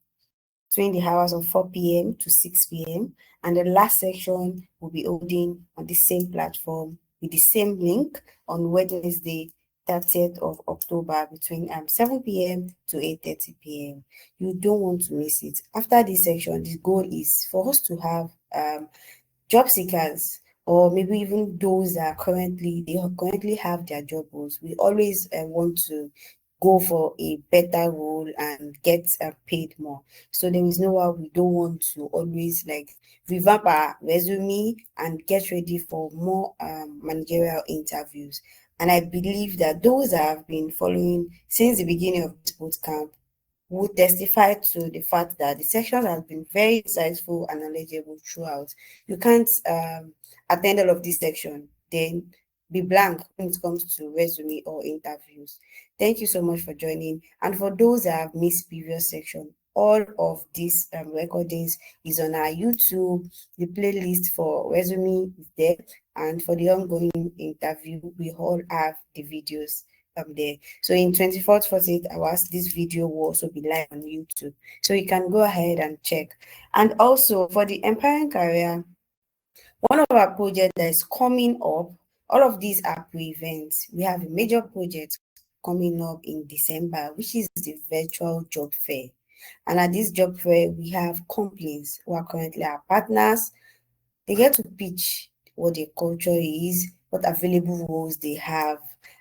between the hours of 4 p.m. to 6 p.m. And the last section will be holding on the same platform with the same link on Wednesday, 30th of October between 7 p.m. to 8:30 p.m. You don't want to miss it. After this section, the goal is for us to have job seekers, or maybe even those that currently have their job roles. We always want to go for a better role and get paid more. So there is no why we don't want to always like revamp our resume and get ready for more managerial interviews. And I believe that those that have been following since the beginning of this bootcamp would testify to the fact that the section has been very insightful and knowledgeable throughout. You can't attend all of this section, then be blank when it comes to resume or interviews. Thank you so much for joining. And for those that have missed previous section, all of these recordings is on our YouTube. The playlist for resume is there, and for the ongoing interview, we all have the videos there. So in 24 to 48 hours, this video will also be live on YouTube. So you can go ahead and check. And also for the Empowering Career, one of our projects that is coming up, all of these are pre-events. We have a major project coming up in December, which is the virtual job fair. And at this job fair, we have companies who are currently our partners. They get to pitch what their culture is, what available roles they have,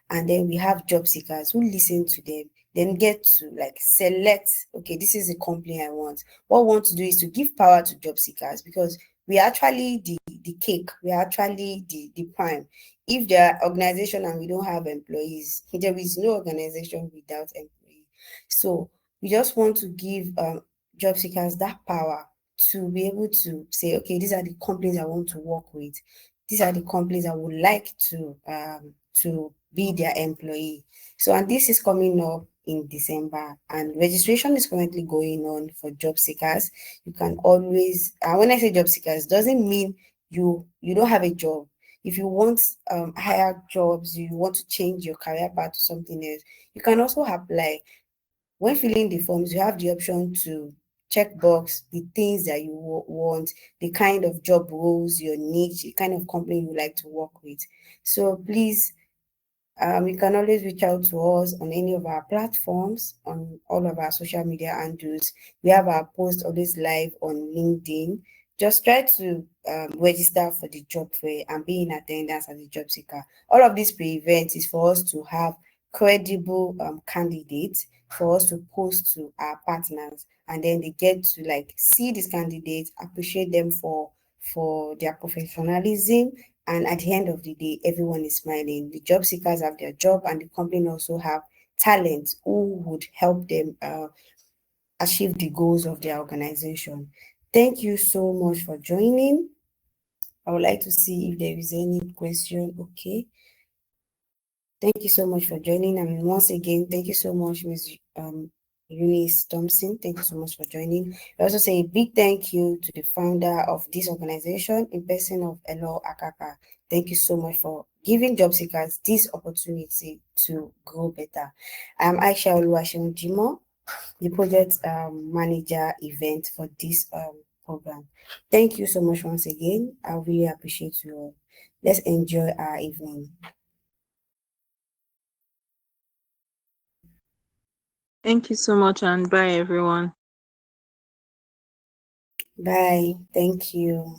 and then we have job seekers who listen to them, then get to like select, okay, this is the company I want. What we want to do is to give power to job seekers, because we are actually the cake, we are actually the prime. If there are organization and we don't have employees, there is no organization without employees. So we just want to give job seekers that power to be able to say, okay, these are the companies I want to work with. These are the companies I would like to be their employee. So, and this is coming up in December, and registration is currently going on for job seekers. You can always, when I say job seekers, doesn't mean you don't have a job. If you want higher jobs, you want to change your career path to something else, you can also apply. When filling the forms, you have the option to check box the things that you want, the kind of job roles, your niche, the kind of company you like to work with. So please, you can always reach out to us on any of our platforms, on all of our social media handles. We have our posts always live on LinkedIn. just try to register for the job fair and be in attendance as a job seeker. All of this pre-event is for us to have credible candidates for us to post to our partners, and then they get to like see these candidates, appreciate them for their professionalism, and at the end of the day, everyone is smiling. The job seekers have their job, and the company also have talent who would help them achieve the goals of their organization. Thank you so much for joining. I would like to see if there is any question. Okay. Thank you so much for joining. And once again, thank you so much, Ms. Eunice Thompson. Thank you so much for joining. I also say a big thank you to the founder of this organization, in person of Elo Akaka. Thank you so much for giving job seekers this opportunity to grow better. I'm Aisha Oluwaseun, the project manager event for this program. Thank you so much once again. I really appreciate you all. Let's enjoy our evening. Thank you so much, and bye, everyone. Bye. Thank you.